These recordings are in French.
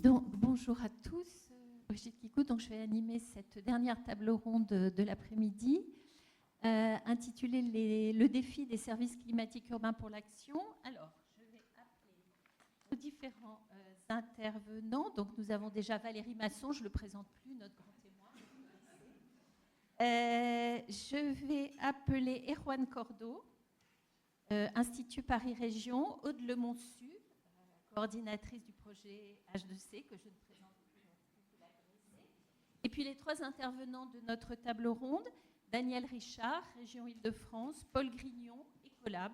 Donc, bonjour à tous. Brigitte Kicou, donc je vais animer cette dernière table ronde de l'après-midi intitulée Le défi des services climatiques urbains pour l'action. Alors, je vais appeler nos différents intervenants. Donc, nous avons déjà Valérie Masson, je ne le présente plus, notre grand témoin. Je vais appeler Erwan Cordeau, Institut Paris Région, Aude Lemonsu, coordinatrice du projet H2C, que je ne présente plus, vous la connaissez. Et puis les trois intervenants de notre table ronde, Daniel Richard, Région Île-de-France, Paul Grignon, Ecolab,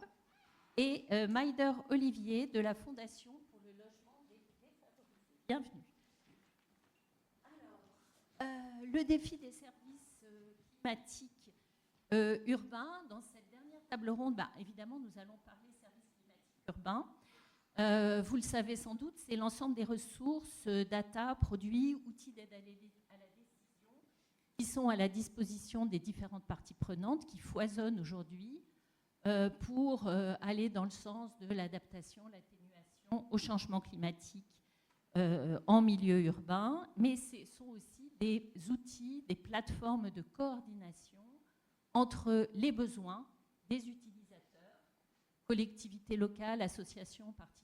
et Maïder Olivier de la Fondation pour le logement des défavorisés. Bienvenue. Alors, le défi des services climatiques urbains, dans cette dernière table ronde, évidemment, nous allons parler services climatiques urbains. Vous le savez sans doute, c'est l'ensemble des ressources, data, produits, outils d'aide à la décision qui sont à la disposition des différentes parties prenantes qui foisonnent aujourd'hui pour aller dans le sens de l'adaptation, l'atténuation au changement climatique en milieu urbain, mais ce sont aussi des outils, des plateformes de coordination entre les besoins des utilisateurs, collectivités locales, associations particulières,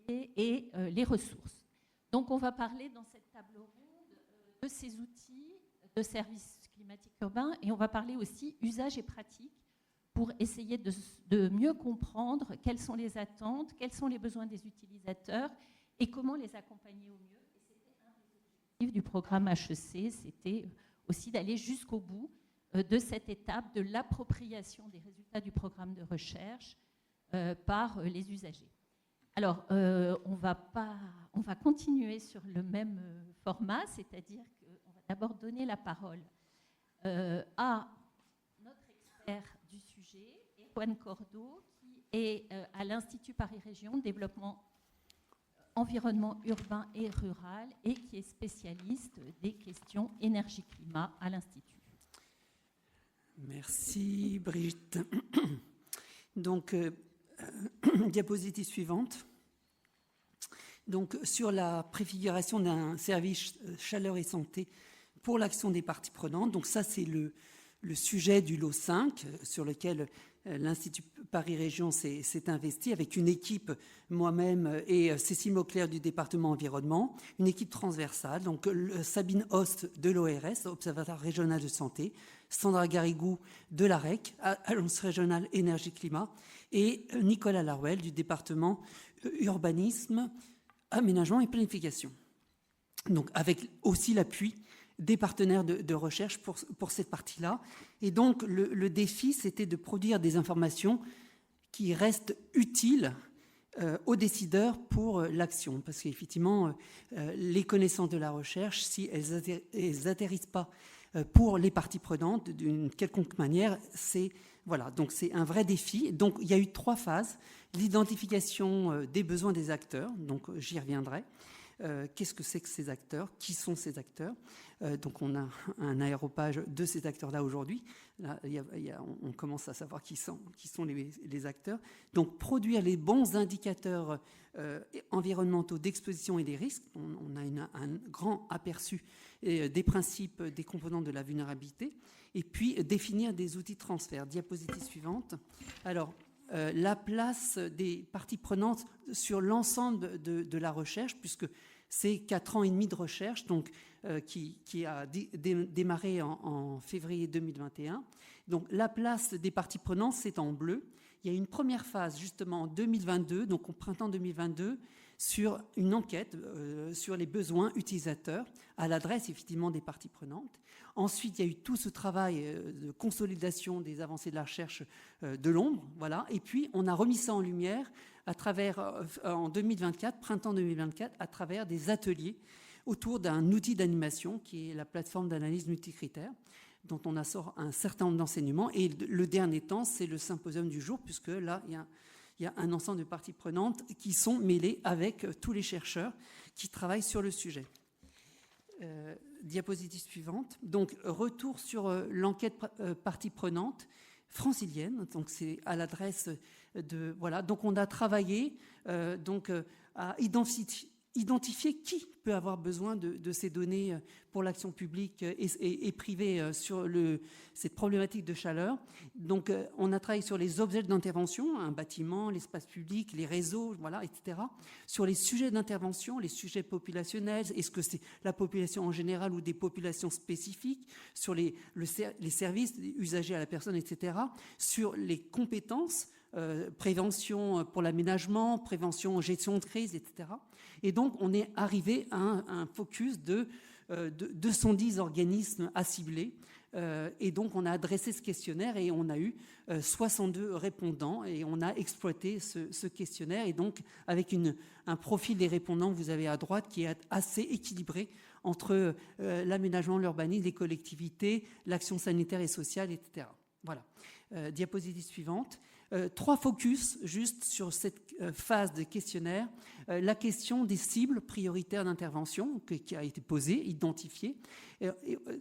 et les ressources. Donc, on va parler dans cette table ronde de ces outils de services climatiques urbains et on va parler aussi usage et pratique pour essayer de mieux comprendre quelles sont les attentes, quels sont les besoins des utilisateurs et comment les accompagner au mieux. Et c'était un des objectifs du programme HEC, c'était aussi d'aller jusqu'au bout de cette étape de l'appropriation des résultats du programme de recherche par les usagers. Alors, on va continuer sur le même format, c'est-à-dire qu'on va d'abord donner la parole à notre expert du sujet, Erwan Cordeau, qui est à l'Institut Paris Région, développement environnement urbain et rural, et qui est spécialiste des questions énergie-climat à l'Institut. Merci Brigitte. Donc, diapositive suivante. Donc, sur la préfiguration d'un service chaleur et santé pour l'action des parties prenantes. Donc, ça, c'est le sujet du lot 5 sur lequel l'Institut Paris Région s'est investi avec une équipe, moi-même et Cécile Mauclair du département environnement, une équipe transversale. Donc, Sabine Host de l'ORS, Observatoire régional de santé, Sandra Garrigou de l'AREC, Agence régionale énergie-climat, et Nicolas Laruelle du département urbanisme, aménagement et planification. Donc, avec aussi l'appui des partenaires de recherche pour cette partie-là. Et donc, le défi, c'était de produire des informations qui restent utiles aux décideurs pour l'action. Parce qu'effectivement, les connaissances de la recherche, si elles n'atterrissent pas pour les parties prenantes d'une quelconque manière, voilà, donc c'est un vrai défi. Donc, il y a eu 3 phases. L'identification des besoins des acteurs, donc j'y reviendrai. Qu'est-ce que c'est que ces acteurs? Qui sont ces acteurs? Donc, on a un aéropage de ces acteurs-là aujourd'hui. Là, on commence à savoir qui sont les acteurs. Donc, produire les bons indicateurs environnementaux d'exposition et des risques. On a un grand aperçu des principes, des composants de la vulnérabilité. Et puis, définir des outils de transfert. Diapositive suivante. Alors, la place des parties prenantes sur l'ensemble de la recherche, puisque c'est 4 ans et demi de recherche, donc, qui a démarré en février 2021. Donc, la place des parties prenantes, c'est en bleu. Il y a une première phase, justement, en 2022, donc au printemps 2022, sur une enquête sur les besoins utilisateurs à l'adresse, effectivement, des parties prenantes. Ensuite, il y a eu tout ce travail de consolidation des avancées de la recherche de l'ombre, voilà. Et puis, on a remis ça en lumière à travers, en 2024, printemps 2024, à travers des ateliers autour d'un outil d'animation qui est la plateforme d'analyse multicritère, dont on assort un certain nombre d'enseignements. Et le dernier temps, c'est le symposium du jour, puisque là, il y a un ensemble de parties prenantes qui sont mêlées avec tous les chercheurs qui travaillent sur le sujet. Diapositive suivante. Donc, retour sur l'enquête parties prenantes francilienne. Donc, c'est à l'adresse de... Voilà. Donc, on a travaillé à identifier qui peut avoir besoin de ces données pour l'action publique et privée sur cette problématique de chaleur. Donc, on a travaillé sur les objets d'intervention, un bâtiment, l'espace public, les réseaux, voilà, etc. Sur les sujets d'intervention, les sujets populationnels, est-ce que c'est la population en général ou des populations spécifiques, sur les services usagers à la personne, etc. Sur les compétences, prévention pour l'aménagement, prévention, gestion de crise, etc. Et donc, on est arrivé à un focus de 210 organismes à cibler. Et donc, on a adressé ce questionnaire et on a eu 62 répondants et on a exploité ce questionnaire. Et donc, avec un profil des répondants que vous avez à droite qui est assez équilibré entre l'aménagement, l'urbanisme, les collectivités, l'action sanitaire et sociale, etc. Voilà. Diapositive suivante. 3 focus juste sur cette phase de questionnaire. La question des cibles prioritaires d'intervention qui a été posée, identifiée,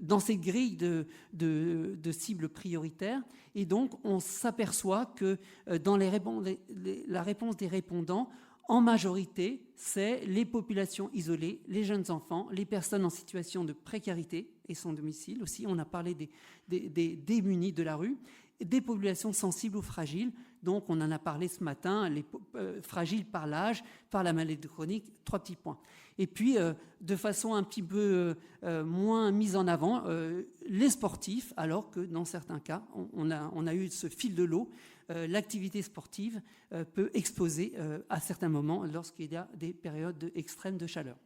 dans cette grille de cibles prioritaires. Et donc, on s'aperçoit que dans la réponse des répondants, en majorité, c'est les populations isolées, les jeunes enfants, les personnes en situation de précarité et sans domicile aussi. On a parlé des démunis de la rue, des populations sensibles ou fragiles. Donc, on en a parlé ce matin, les fragiles par l'âge, par la maladie chronique, 3 petits points. Et puis, de façon un petit peu moins mise en avant, les sportifs, alors que dans certains cas, on a eu ce fil de l'eau. L'activité sportive peut exploser à certains moments lorsqu'il y a des périodes extrêmes de chaleur.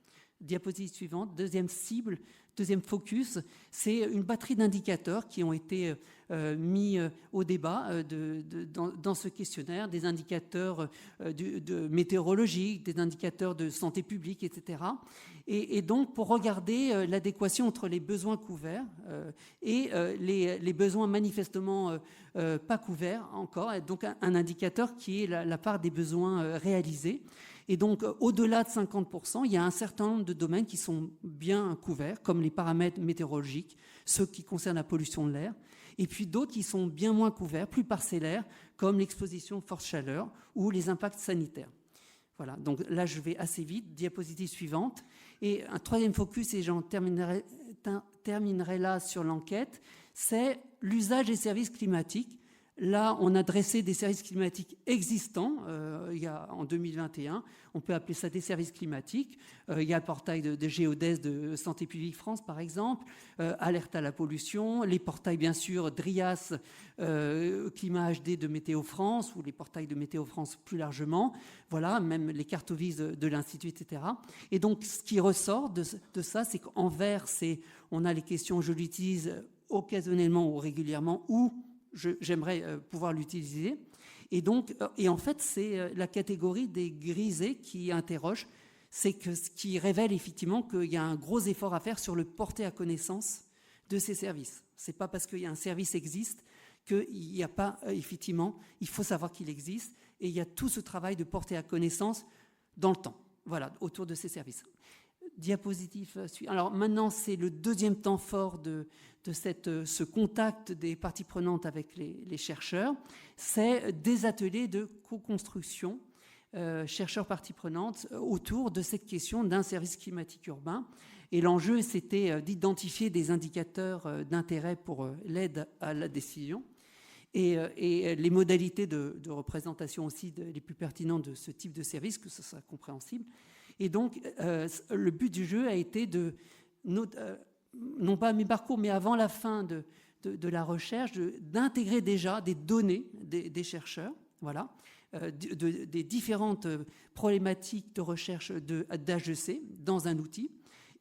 Diapositive suivante, deuxième cible, deuxième focus, c'est une batterie d'indicateurs qui ont été mis au débat dans ce questionnaire, des indicateurs météorologiques, des indicateurs de santé publique, etc. Et donc, pour regarder l'adéquation entre les besoins couverts et les besoins manifestement pas couverts encore, et donc un indicateur qui est la part des besoins réalisés. Et donc, au-delà de 50%, il y a un certain nombre de domaines qui sont bien couverts, comme les paramètres météorologiques, ceux qui concernent la pollution de l'air, et puis d'autres qui sont bien moins couverts, plus parcellaires, comme l'exposition forte chaleur ou les impacts sanitaires. Voilà, donc là, je vais assez vite. Diapositive suivante. Et un troisième focus, et j'en terminerai là sur l'enquête, c'est l'usage des services climatiques. Là, on a dressé des services climatiques existants en 2021. On peut appeler ça des services climatiques. Il y a le portail de Géodès de Santé publique France, par exemple, Alerte à la pollution, les portails, bien sûr, DRIAS, Climat HD de Météo France, ou les portails de Météo France plus largement. Voilà, même les cartovis de l'Institut, etc. Et donc, ce qui ressort de ça, c'est qu'en vert, on a les questions « je l'utilise occasionnellement ou régulièrement » ou j'aimerais pouvoir l'utiliser. Et en fait, c'est la catégorie des grisés qui interroge, c'est que ce qui révèle effectivement qu'il y a un gros effort à faire sur le porter à connaissance de ces services. C'est pas parce qu'il y a un service existe qu'il n'y a pas, effectivement, il faut savoir qu'il existe, et il y a tout ce travail de porter à connaissance dans le temps, voilà, autour de ces services. Diapositive. Alors maintenant, c'est le deuxième temps fort de ce contact des parties prenantes avec les chercheurs. C'est des ateliers de co-construction, chercheurs parties prenantes, autour de cette question d'un service climatique urbain. Et l'enjeu, c'était d'identifier des indicateurs d'intérêt pour l'aide à la décision. Et les modalités de représentation aussi les plus pertinentes de ce type de service, que ce soit compréhensible. Et donc, le but du jeu a été non pas à mi-parcours, mais avant la fin de la recherche, d'intégrer déjà des données des chercheurs, voilà, des différentes problématiques de recherche d'HEC dans un outil,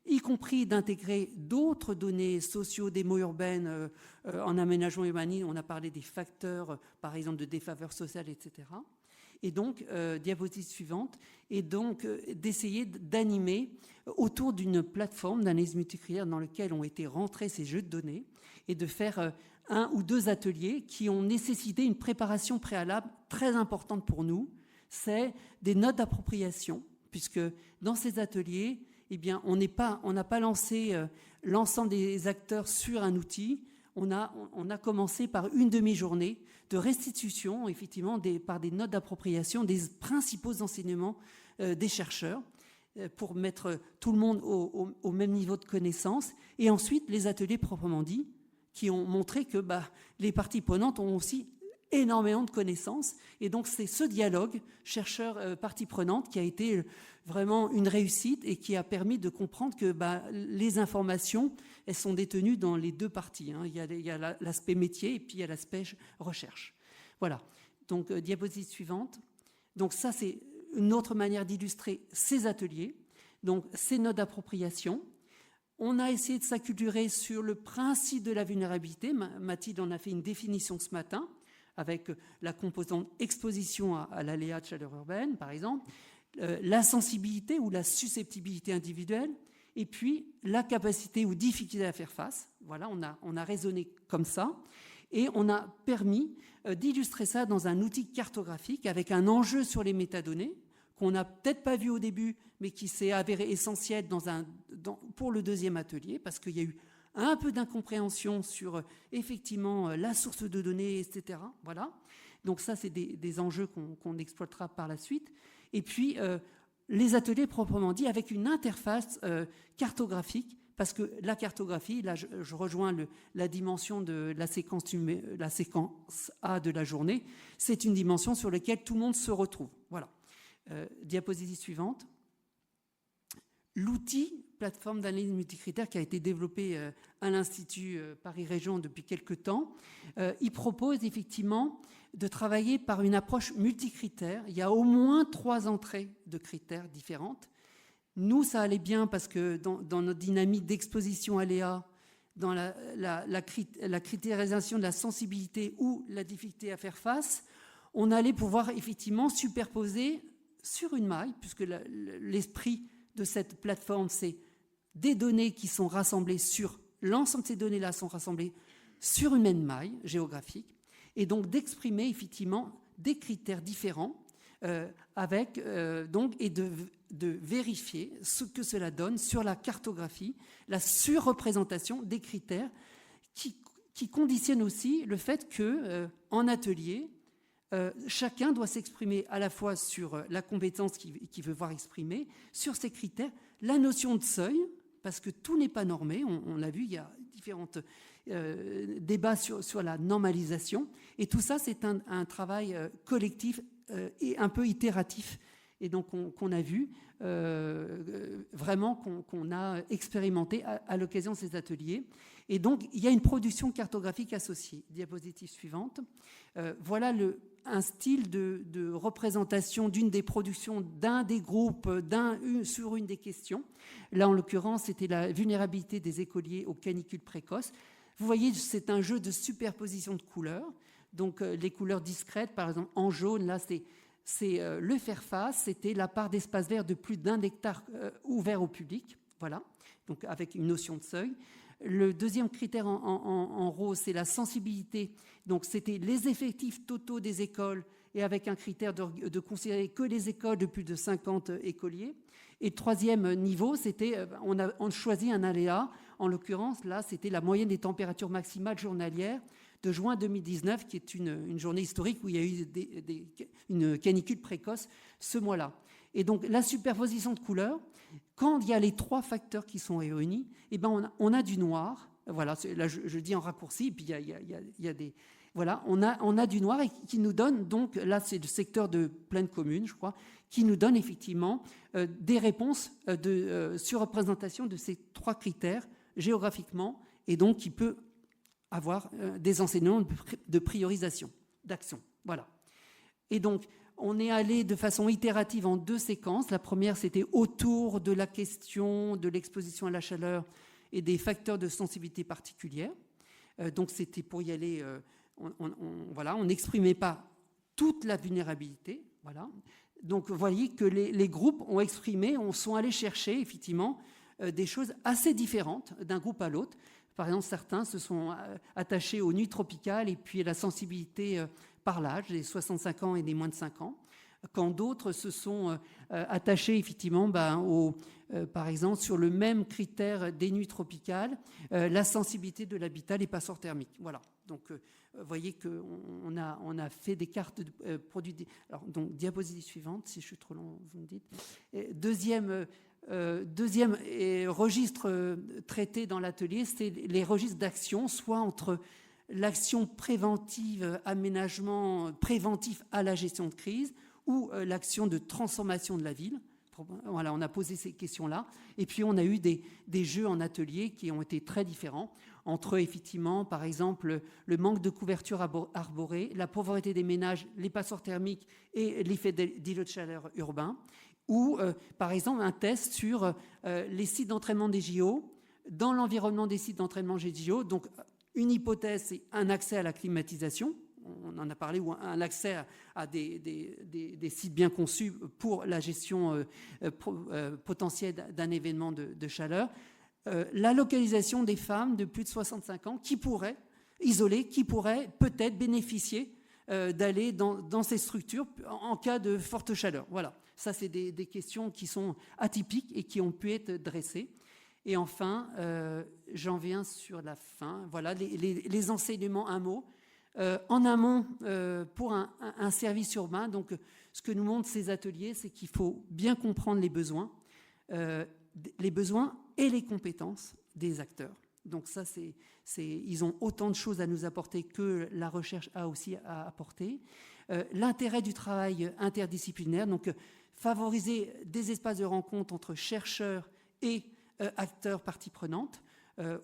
y compris d'intégrer d'autres données socio-démo-urbaines en aménagement urbanisme. On a parlé des facteurs, par exemple, de défaveur sociale, etc. Et donc, diapositive suivante, et donc d'essayer d'animer autour d'une plateforme d'analyse multicritère dans laquelle ont été rentrés ces jeux de données, et de faire 1 ou 2 ateliers qui ont nécessité une préparation préalable très importante pour nous. C'est des notes d'appropriation, puisque dans ces ateliers, eh bien, on n'a pas lancé l'ensemble des acteurs sur un outil. On a commencé par une demi-journée de restitution, effectivement, par des notes d'appropriation des principaux enseignements des chercheurs. pour mettre tout le monde au même niveau de connaissance. Et ensuite, les ateliers proprement dits, qui ont montré que les parties prenantes ont aussi énormément de connaissances. Et donc, c'est ce dialogue chercheurs-parties prenantes qui a été vraiment une réussite et qui a permis de comprendre que les informations, elles sont détenues dans les deux parties. Hein. Il y a l'aspect métier et puis il y a l'aspect recherche. Voilà. Donc, diapositive suivante. Donc, ça, c'est une autre manière d'illustrer ces ateliers. Donc, ces notes d'appropriation. On a essayé de s'acculturer sur le principe de la vulnérabilité. Mathilde en a fait une définition ce matin, avec la composante exposition à l'aléa de chaleur urbaine, par exemple, la sensibilité ou la susceptibilité individuelle, et puis la capacité ou difficulté à faire face. Voilà, on a raisonné comme ça, et on a permis d'illustrer ça dans un outil cartographique avec un enjeu sur les métadonnées, qu'on n'a peut-être pas vu au début, mais qui s'est avéré essentiel pour le deuxième atelier, parce qu'il y a eu un peu d'incompréhension sur effectivement la source de données, etc. Voilà. Donc ça, c'est des enjeux qu'on exploitera par la suite. Et puis, les ateliers proprement dit, avec une interface cartographique, parce que la cartographie, là, je rejoins la dimension de la séquence A de la journée, c'est une dimension sur laquelle tout le monde se retrouve. Voilà. Diapositive suivante. L'outil plateforme d'analyse multicritère qui a été développé à l'Institut Paris Région depuis quelques temps, il propose effectivement de travailler par une approche multicritère. Il y a au moins 3 entrées de critères différentes. Nous, ça allait bien parce que dans notre dynamique d'exposition aléa, dans la critérisation de la sensibilité ou la difficulté à faire face, on allait pouvoir effectivement superposer sur une maille, puisque l'esprit de cette plateforme, c'est des données qui sont rassemblées sur l'ensemble de ces données-là sont rassemblées sur une même maille géographique, et donc d'exprimer effectivement des critères différents et de vérifier ce que cela donne sur la cartographie, la surreprésentation des critères qui conditionnent aussi le fait que en atelier, chacun doit s'exprimer à la fois sur la compétence qu'il veut voir exprimée, sur ses critères, la notion de seuil, parce que tout n'est pas normé, on l'a vu, il y a différents débats sur la normalisation, et tout ça c'est un travail collectif et un peu itératif, et donc qu'on a vu vraiment qu'on a expérimenté à l'occasion de ces ateliers. Et donc il y a une production cartographique associée. Diapositive suivante. Voilà un style de représentation d'une des productions d'un des groupes sur une des questions. Là, en l'occurrence, c'était la vulnérabilité des écoliers aux canicules précoces. Vous voyez, c'est un jeu de superposition de couleurs. Donc, les couleurs discrètes, par exemple, en jaune, là, c'est le faire face, c'était la part d'espace vert de plus d'1 hectare ouvert au public. Voilà, donc avec une notion de seuil. Le deuxième critère en rose, c'est la sensibilité. Donc, c'était les effectifs totaux des écoles et avec un critère de considérer que les écoles de plus de 50 écoliers. Et le troisième niveau, c'était, on choisit un aléa. En l'occurrence, là, c'était la moyenne des températures maximales journalières de juin 2019, qui est une journée historique où il y a eu une canicule précoce ce mois-là. Et donc, la superposition de couleurs, quand il y a les 3 facteurs qui sont réunis, eh ben on a du noir. Voilà, là je dis en raccourci, et puis il y a des... Voilà, on a du noir et qui nous donne, donc là c'est le secteur de pleine commune, je crois, qui nous donne effectivement des réponses de surreprésentation de ces 3 critères géographiquement, et donc qui peut avoir des enseignements de priorisation, d'action. Voilà. Et donc, on est allé de façon itérative en 2 séquences. La première, c'était autour de la question de l'exposition à la chaleur et des facteurs de sensibilité particulière. Donc, c'était pour y aller... on n'exprimait pas toute la vulnérabilité. Voilà. Donc, vous voyez que les groupes ont exprimé, sont allés chercher, effectivement, des choses assez différentes d'un groupe à l'autre. Par exemple, certains se sont attachés aux nuits tropicales et puis à la sensibilité par l'âge, des 65 ans et des moins de 5 ans. quand d'autres se sont attachés effectivement par exemple sur le même critère des nuits tropicales, la sensibilité de l'habitat, les passeurs thermiques. Voilà. Donc vous voyez qu'on a fait des cartes de produits. Alors donc diapositive suivante, si je suis trop long, vous me dites. Deuxième registre traité dans l'atelier, c'est les registres d'action, soit entre l'action préventive, aménagement préventif à la gestion de crise, ou l'action de transformation de la ville. Voilà, on a posé ces questions-là. Et puis, on a eu des jeux en atelier qui ont été très différents, entre, effectivement, par exemple, le manque de couverture arborée, la pauvreté des ménages, les passeurs thermiques et l'effet d'îlot de chaleur urbain, ou, par exemple, un test sur les sites d'entraînement des JO, dans l'environnement des sites d'entraînement des JO. Donc, une hypothèse, c'est un accès à la climatisation. On en a parlé, ou un accès à des sites bien conçus pour la gestion potentielle d'un événement de chaleur. La localisation des femmes de plus de 65 ans isolées, qui pourraient peut-être bénéficier d'aller dans ces structures en cas de forte chaleur. Voilà, ça c'est des questions qui sont atypiques et qui ont pu être dressées. Et enfin, j'en viens sur la fin. Voilà, les enseignements, un mot. En amont, pour un service urbain, donc ce que nous montrent ces ateliers, c'est qu'il faut bien comprendre les besoins et les compétences des acteurs. Donc ça, ils ont autant de choses à nous apporter que la recherche a aussi à apporter. L'intérêt du travail interdisciplinaire, donc favoriser des espaces de rencontre entre chercheurs et acteurs parties prenantes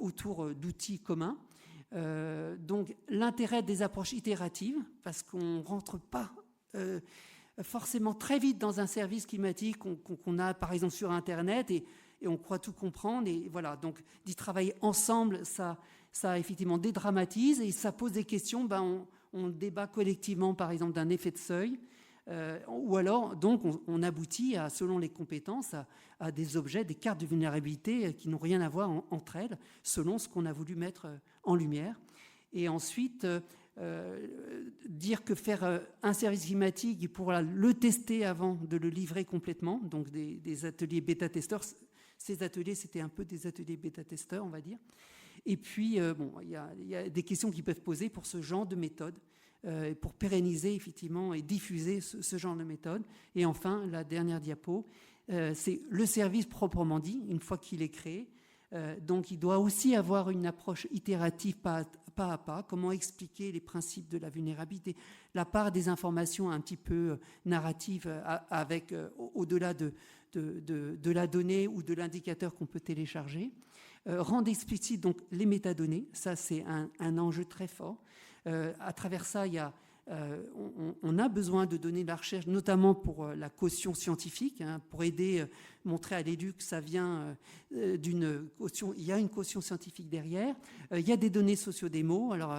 autour d'outils communs. Donc l'intérêt des approches itératives, parce qu'on ne rentre pas forcément très vite dans un service climatique qu'on a par exemple sur Internet et on croit tout comprendre. Et voilà, donc d'y travailler ensemble, ça effectivement dédramatise et ça pose des questions. On débat collectivement par exemple d'un effet de seuil. Ou alors, donc, on aboutit, selon les compétences, à des objets, des cartes de vulnérabilité qui n'ont rien à voir entre elles, selon ce qu'on a voulu mettre en lumière. Et ensuite, dire que faire un service climatique pour le tester avant de le livrer complètement, donc des ateliers bêta-testeurs, ces ateliers, c'était un peu des ateliers bêta-testeurs, on va dire. Et puis, il y a des questions qui peuvent poser pour ce genre de méthode. Pour pérenniser effectivement et diffuser ce genre de méthode. Et enfin, la dernière diapo, c'est le service proprement dit, une fois qu'il est créé. Donc il doit aussi avoir une approche itérative pas à pas, comment expliquer les principes de la vulnérabilité, la part des informations un petit peu narratives avec au-delà de la donnée ou de l'indicateur qu'on peut télécharger. Rendre explicite donc les métadonnées, ça c'est un enjeu très fort. À travers ça, on a besoin de données de la recherche, notamment pour la caution scientifique, pour aider, montrer à l'élu que ça vient d'une caution. Il y a une caution scientifique derrière. Il y a des données sociodémo. Alors,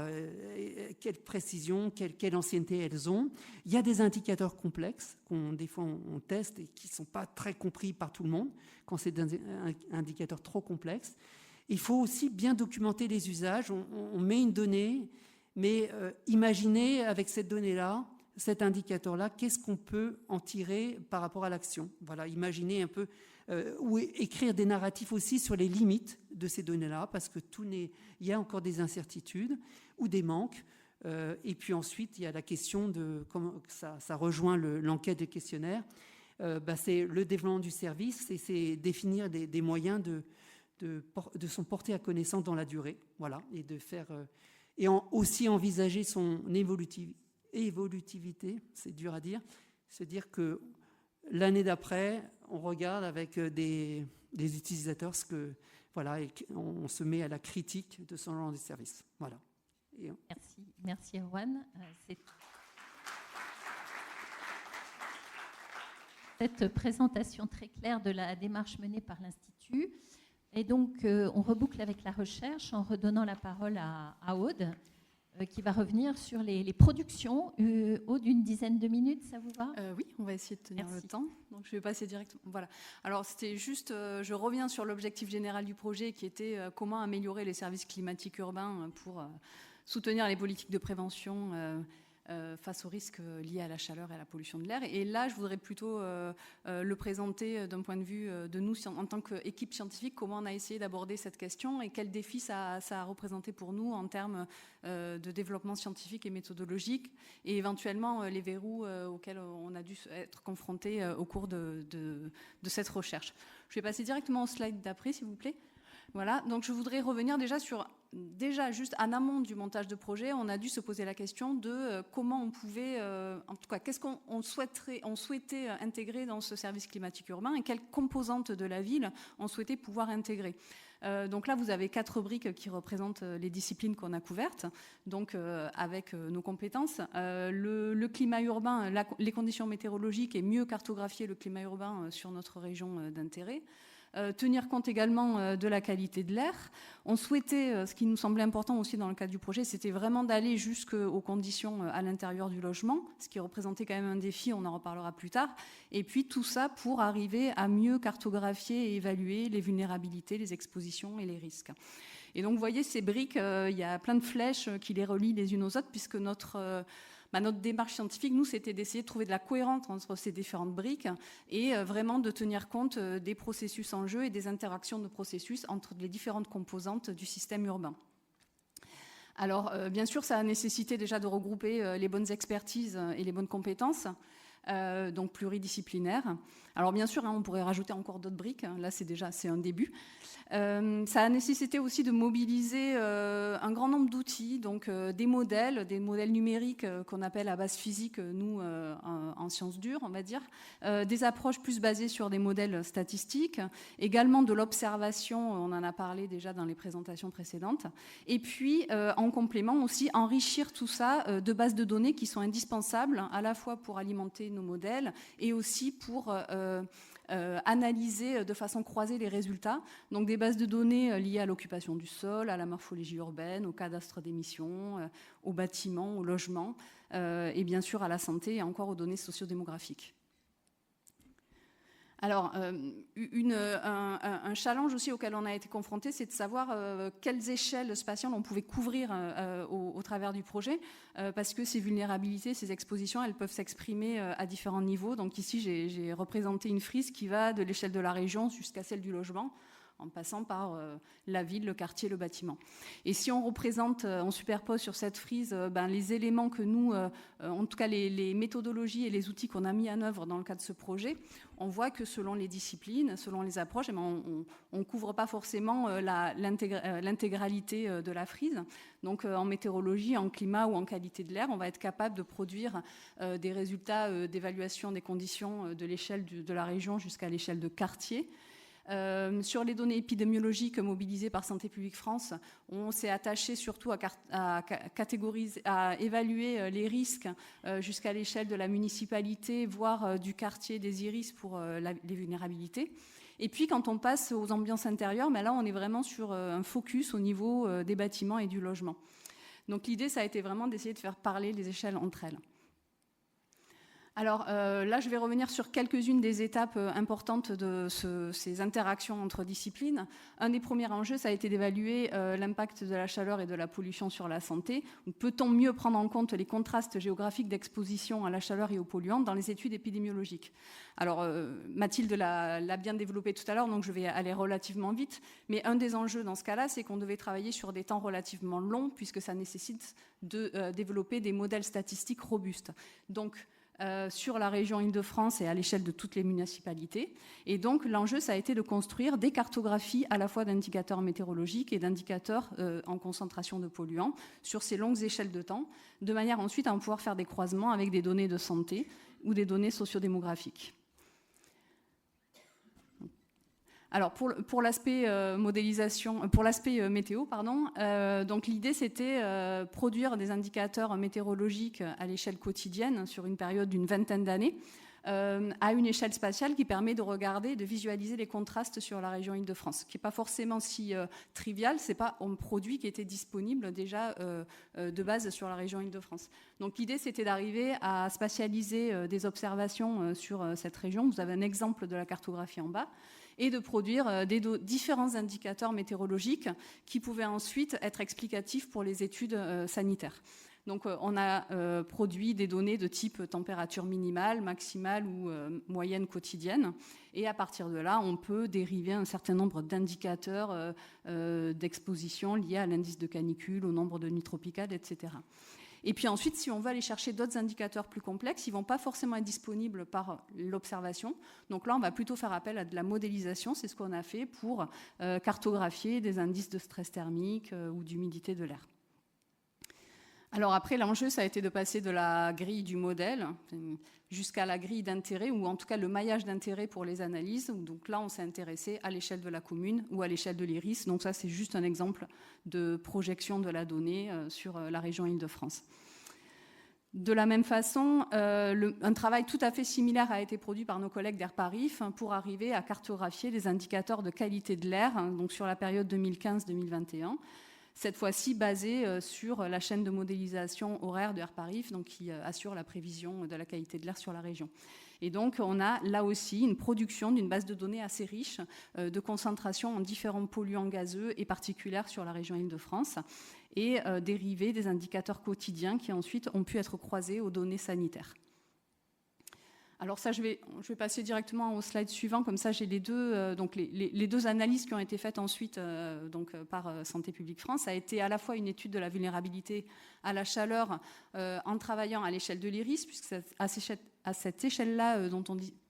quelle précision, quelle ancienneté elles ont. Il y a des indicateurs complexes des fois on teste et qui ne sont pas très compris par tout le monde quand c'est des indicateurs trop complexes. Il faut aussi bien documenter les usages. On met une donnée. Mais imaginez avec cette donnée-là, cet indicateur-là, qu'est-ce qu'on peut en tirer par rapport à l'action. Voilà, imaginez un peu, ou écrire des narratifs aussi sur les limites de ces données-là, parce que il y a encore des incertitudes ou des manques. Et puis ensuite, il y a la question de comment ça rejoint l'enquête des questionnaires. C'est le développement du service et c'est définir des moyens de s'en porter à connaissance dans la durée. Voilà, et de faire... Et aussi envisager son évolutivité, c'est dur à dire, se dire que l'année d'après, on regarde avec des utilisateurs et on se met à la critique de ce genre de service. Voilà. Merci Erwan. Cette présentation très claire de la démarche menée par l'Institut. Et donc, on reboucle avec la recherche en redonnant la parole à Aude, qui va revenir sur les productions. Aude, une dizaine de minutes, ça vous va ? Oui, on va essayer de tenir le temps. Donc, je vais passer directement. Voilà. Alors, c'était juste, je reviens sur l'objectif général du projet, qui était comment améliorer les services climatiques urbains pour soutenir les politiques de prévention face aux risques liés à la chaleur et à la pollution de l'air. Et là, je voudrais plutôt le présenter d'un point de vue de nous, en tant qu'équipe scientifique, comment on a essayé d'aborder cette question et quels défis ça a représenté pour nous en termes de développement scientifique et méthodologique, et éventuellement les verrous auxquels on a dû être confrontés au cours de cette recherche. Je vais passer directement au slide d'après, s'il vous plaît. Voilà, donc je voudrais revenir déjà juste en amont du montage de projet, on a dû se poser la question de comment on pouvait, en tout cas, qu'est-ce qu'on souhaitait intégrer dans ce service climatique urbain et quelles composantes de la ville on souhaitait pouvoir intégrer. Donc là, vous avez 4 briques qui représentent les disciplines qu'on a couvertes, donc avec nos compétences. Le climat urbain, les conditions météorologiques et mieux cartographier le climat urbain sur notre région d'intérêt. Tenir compte également de la qualité de l'air. On souhaitait, ce qui nous semblait important aussi dans le cadre du projet, c'était vraiment d'aller jusqu'aux conditions à l'intérieur du logement, ce qui représentait quand même un défi, on en reparlera plus tard. Et puis tout ça pour arriver à mieux cartographier et évaluer les vulnérabilités, les expositions et les risques. Et donc vous voyez ces briques, il y a plein de flèches qui les relient les unes aux autres, puisque notre démarche scientifique, nous, c'était d'essayer de trouver de la cohérence entre ces différentes briques et vraiment de tenir compte des processus en jeu et des interactions de processus entre les différentes composantes du système urbain. Alors, bien sûr, ça a nécessité déjà de regrouper les bonnes expertises et les bonnes compétences, donc pluridisciplinaires. Alors, bien sûr, on pourrait rajouter encore d'autres briques. Là, c'est un début. Ça a nécessité aussi de mobiliser un grand nombre d'outils, donc des modèles numériques qu'on appelle à base physique, nous, en sciences dures, on va dire, des approches plus basées sur des modèles statistiques, également de l'observation, on en a parlé déjà dans les présentations précédentes, et puis en complément aussi enrichir tout ça de bases de données qui sont indispensables à la fois pour alimenter nos modèles et aussi pour analyser de façon croisée les résultats. Donc des bases de données liées à l'occupation du sol, à la morphologie urbaine, au cadastre d'émissions, aux bâtiments, au logement, et bien sûr à la santé et encore aux données sociodémographiques. Alors, un challenge aussi auquel on a été confronté, c'est de savoir quelles échelles spatiales on pouvait couvrir au travers du projet, parce que ces vulnérabilités, ces expositions, elles peuvent s'exprimer à différents niveaux. Donc ici, j'ai représenté une frise qui va de l'échelle de la région jusqu'à celle du logement, en passant par la ville, le quartier, le bâtiment. Et si on on superpose sur cette frise les éléments que nous, en tout cas les méthodologies et les outils qu'on a mis en œuvre dans le cadre de ce projet, on voit que selon les disciplines, selon les approches, on ne couvre pas forcément l'intégralité de la frise. Donc en météorologie, en climat ou en qualité de l'air, on va être capable de produire des résultats d'évaluation des conditions de l'échelle de la région jusqu'à l'échelle de quartier. Sur les données épidémiologiques mobilisées par Santé publique France, on s'est attaché surtout à évaluer les risques jusqu'à l'échelle de la municipalité, voire du quartier des IRIS pour les vulnérabilités. Et puis quand on passe aux ambiances intérieures, là on est vraiment sur un focus au niveau des bâtiments et du logement. Donc l'idée, ça a été vraiment d'essayer de faire parler les échelles entre elles. Alors là, je vais revenir sur quelques-unes des étapes importantes de ces interactions entre disciplines. Un des premiers enjeux, ça a été d'évaluer l'impact de la chaleur et de la pollution sur la santé. Peut-on mieux prendre en compte les contrastes géographiques d'exposition à la chaleur et aux polluants dans les études épidémiologiques? Alors, Mathilde l'a bien développé tout à l'heure, donc je vais aller relativement vite. Mais un des enjeux dans ce cas-là, c'est qu'on devait travailler sur des temps relativement longs, puisque ça nécessite de développer des modèles statistiques robustes. Donc, sur la région Île-de-France et à l'échelle de toutes les municipalités. Et donc, l'enjeu, ça a été de construire des cartographies à la fois d'indicateurs météorologiques et d'indicateurs en concentration de polluants sur ces longues échelles de temps, de manière ensuite à pouvoir faire des croisements avec des données de santé ou des données sociodémographiques. Alors pour l'aspect modélisation, pour l'aspect météo, donc l'idée c'était produire des indicateurs météorologiques à l'échelle quotidienne sur une période d'une vingtaine d'années, à une échelle spatiale qui permet de regarder, de visualiser les contrastes sur la région Île-de-France, qui n'est pas forcément si trivial, c'est pas un produit qui était disponible déjà de base sur la région Île-de-France. Donc l'idée c'était d'arriver à spatialiser des observations sur cette région. Vous avez un exemple de la cartographie en bas, et de produire différents indicateurs météorologiques qui pouvaient ensuite être explicatifs pour les études sanitaires. Donc on a produit des données de type température minimale, maximale ou moyenne quotidienne. Et à partir de là, on peut dériver un certain nombre d'indicateurs d'exposition liés à l'indice de canicule, au nombre de nuits tropicales, etc. Et puis ensuite, si on veut aller chercher d'autres indicateurs plus complexes, ils ne vont pas forcément être disponibles par l'observation. Donc là, on va plutôt faire appel à de la modélisation. C'est ce qu'on a fait pour cartographier des indices de stress thermique ou d'humidité de l'air. Alors après, l'enjeu, ça a été de passer de la grille du modèle jusqu'à la grille d'intérêt, ou en tout cas le maillage d'intérêt pour les analyses. Donc là, on s'est intéressé à l'échelle de la commune ou à l'échelle de l'IRIS. Donc ça, c'est juste un exemple de projection de la donnée sur la région Île-de-France. De la même façon, un travail tout à fait similaire a été produit par nos collègues d'Airparif pour arriver à cartographier les indicateurs de qualité de l'air, donc sur la période 2015-2021. Cette fois-ci basée sur la chaîne de modélisation horaire de Airparif, donc qui assure la prévision de la qualité de l'air sur la région. Et donc, on a là aussi une production d'une base de données assez riche de concentration en différents polluants gazeux et particulières sur la région Île-de-France et dérivés des indicateurs quotidiens qui ensuite ont pu être croisés aux données sanitaires. Alors ça, je vais passer directement au slide suivant, comme ça j'ai les deux analyses qui ont été faites ensuite par Santé publique France. Ça a été à la fois une étude de la vulnérabilité à la chaleur en travaillant à l'échelle de l'IRIS, puisque c'est à cette échelle-là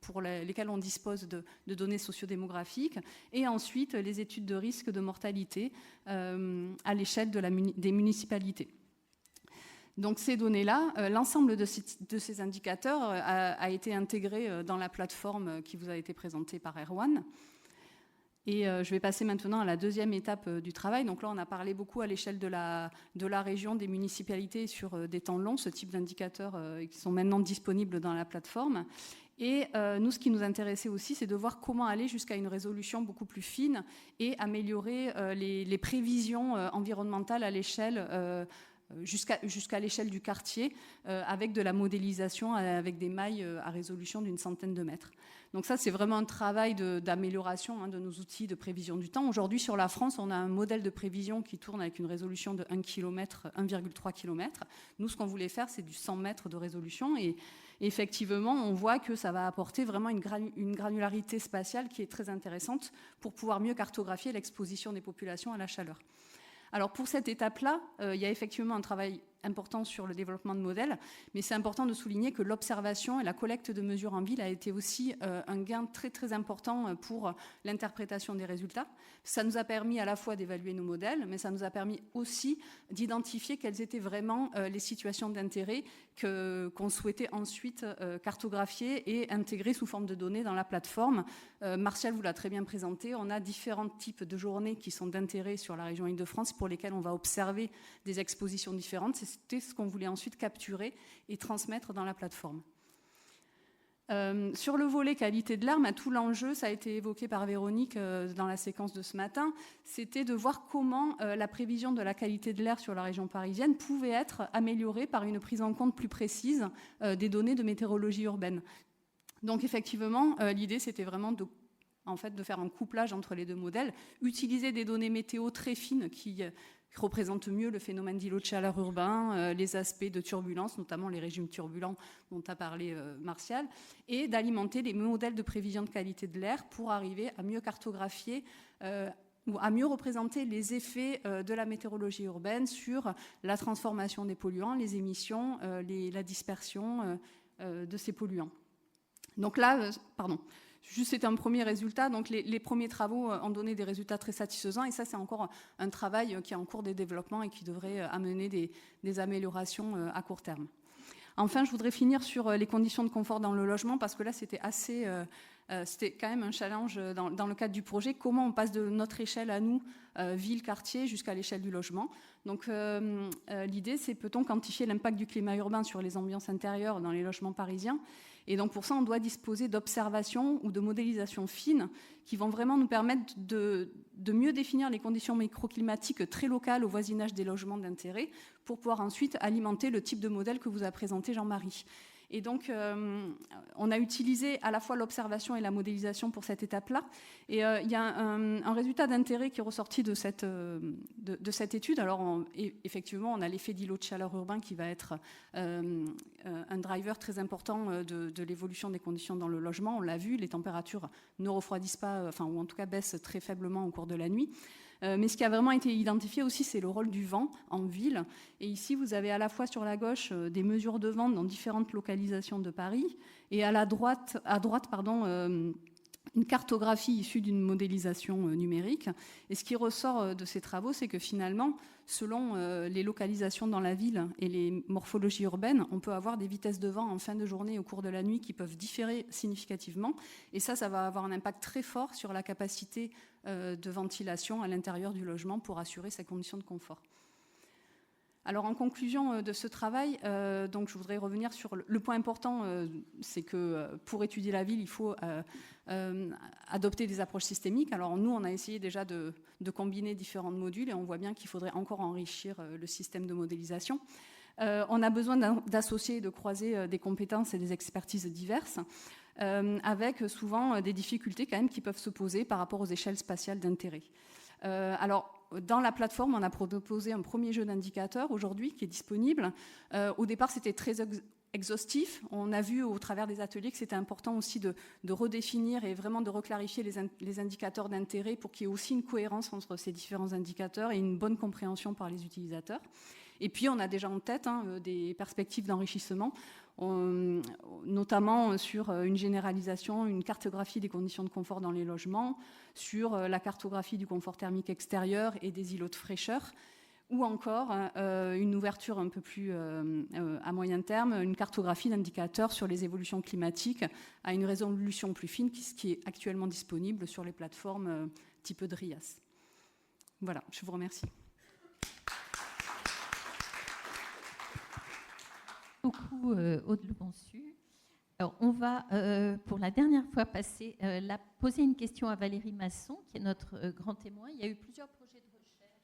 pour lesquelles on dispose de données sociodémographiques, et ensuite les études de risque de mortalité à l'échelle des municipalités. Donc ces données-là, l'ensemble de ces indicateurs a été intégré dans la plateforme qui vous a été présentée par Erwan. Et je vais passer maintenant à la deuxième étape du travail. Donc là, on a parlé beaucoup à l'échelle de la région, des municipalités sur des temps longs, ce type d'indicateurs qui sont maintenant disponibles dans la plateforme. Et nous, ce qui nous intéressait aussi, c'est de voir comment aller jusqu'à une résolution beaucoup plus fine et améliorer les prévisions environnementales à l'échelle jusqu'à l'échelle du quartier, avec de la modélisation, avec des mailles à résolution d'une centaine de mètres. Donc ça, c'est vraiment un travail d'amélioration de nos outils de prévision du temps. Aujourd'hui, sur la France, on a un modèle de prévision qui tourne avec une résolution de 1 km, 1,3 km. Nous, ce qu'on voulait faire, c'est du 100 mètres de résolution. Et effectivement, on voit que ça va apporter vraiment une granularité spatiale qui est très intéressante pour pouvoir mieux cartographier l'exposition des populations à la chaleur. Alors pour cette étape-là, il y a effectivement un travail important sur le développement de modèles, mais c'est important de souligner que l'observation et la collecte de mesures en ville a été aussi un gain très très important pour l'interprétation des résultats. Ça nous a permis à la fois d'évaluer nos modèles, mais ça nous a permis aussi d'identifier quelles étaient vraiment les situations d'intérêt qu'on souhaitait ensuite cartographier et intégrer sous forme de données dans la plateforme. Martial vous l'a très bien présenté, on a différents types de journées qui sont d'intérêt sur la région Île-de-France pour lesquelles on va observer des expositions différentes. C'était ce qu'on voulait ensuite capturer et transmettre dans la plateforme. Sur le volet qualité de l'air, tout l'enjeu, ça a été évoqué par Véronique dans la séquence de ce matin, c'était de voir comment la prévision de la qualité de l'air sur la région parisienne pouvait être améliorée par une prise en compte plus précise des données de météorologie urbaine. Donc effectivement, l'idée, c'était vraiment de faire un couplage entre les deux modèles, utiliser des données météo très fines qui représentent mieux le phénomène d'îlot de chaleur urbain, les aspects de turbulence, notamment les régimes turbulents dont a parlé Martial, et d'alimenter les modèles de prévision de qualité de l'air pour arriver à mieux cartographier ou à mieux représenter les effets de la météorologie urbaine sur la transformation des polluants, les émissions, la dispersion de ces polluants. Donc là, juste c'était un premier résultat. Donc les premiers travaux ont donné des résultats très satisfaisants et ça c'est encore un travail qui est en cours de développement et qui devrait amener des améliorations à court terme. Enfin, je voudrais finir sur les conditions de confort dans le logement parce que là c'était c'était quand même un challenge dans le cadre du projet. Comment on passe de notre échelle à nous, ville, quartier, jusqu'à l'échelle du logement. Donc l'idée c'est peut-on quantifier l'impact du climat urbain sur les ambiances intérieures dans les logements parisiens. Et donc pour ça, on doit disposer d'observations ou de modélisations fines qui vont vraiment nous permettre de mieux définir les conditions microclimatiques très locales au voisinage des logements d'intérêt pour pouvoir ensuite alimenter le type de modèle que vous a présenté Jean-Marie. Et donc, on a utilisé à la fois l'observation et la modélisation pour cette étape-là. Et il y a un résultat d'intérêt qui est ressorti de cette étude. Alors, effectivement, on a l'effet d'îlot de chaleur urbain qui va être un driver très important de l'évolution des conditions dans le logement. On l'a vu, les températures ne refroidissent pas, ou en tout cas baissent très faiblement au cours de la nuit. Mais ce qui a vraiment été identifié aussi, c'est le rôle du vent en ville. Et ici, vous avez à la fois sur la gauche des mesures de vent dans différentes localisations de Paris, et à droite, une cartographie issue d'une modélisation numérique. Et ce qui ressort de ces travaux, c'est que finalement, selon les localisations dans la ville et les morphologies urbaines, on peut avoir des vitesses de vent en fin de journée et au cours de la nuit qui peuvent différer significativement. Et ça va avoir un impact très fort sur la capacité de ventilation à l'intérieur du logement pour assurer ces conditions de confort. Alors, en conclusion de ce travail, donc, je voudrais revenir sur le point important, c'est que pour étudier la ville, il faut adopter des approches systémiques. Alors, nous, on a essayé déjà de combiner différents modules et on voit bien qu'il faudrait encore enrichir le système de modélisation. On a besoin d'associer et de croiser des compétences et des expertises diverses, avec souvent des difficultés quand même qui peuvent se poser par rapport aux échelles spatiales d'intérêt. Alors, dans la plateforme, on a proposé un premier jeu d'indicateurs aujourd'hui qui est disponible. Au départ, c'était très exhaustif. On a vu au travers des ateliers que c'était important aussi de redéfinir et vraiment de reclarifier les indicateurs d'intérêt pour qu'il y ait aussi une cohérence entre ces différents indicateurs et une bonne compréhension par les utilisateurs. Et puis, on a déjà en tête des perspectives d'enrichissement, notamment sur une généralisation, une cartographie des conditions de confort dans les logements, sur la cartographie du confort thermique extérieur et des îlots de fraîcheur, ou encore une ouverture un peu plus à moyen terme, une cartographie d'indicateurs sur les évolutions climatiques à une résolution plus fine, ce qui est actuellement disponible sur les plateformes type DRIAS. Voilà, je vous remercie. Beaucoup, Aude Lebonsu. Alors, on va, pour la dernière fois, poser une question à Valérie Masson, qui est notre grand témoin. Il y a eu plusieurs projets de recherche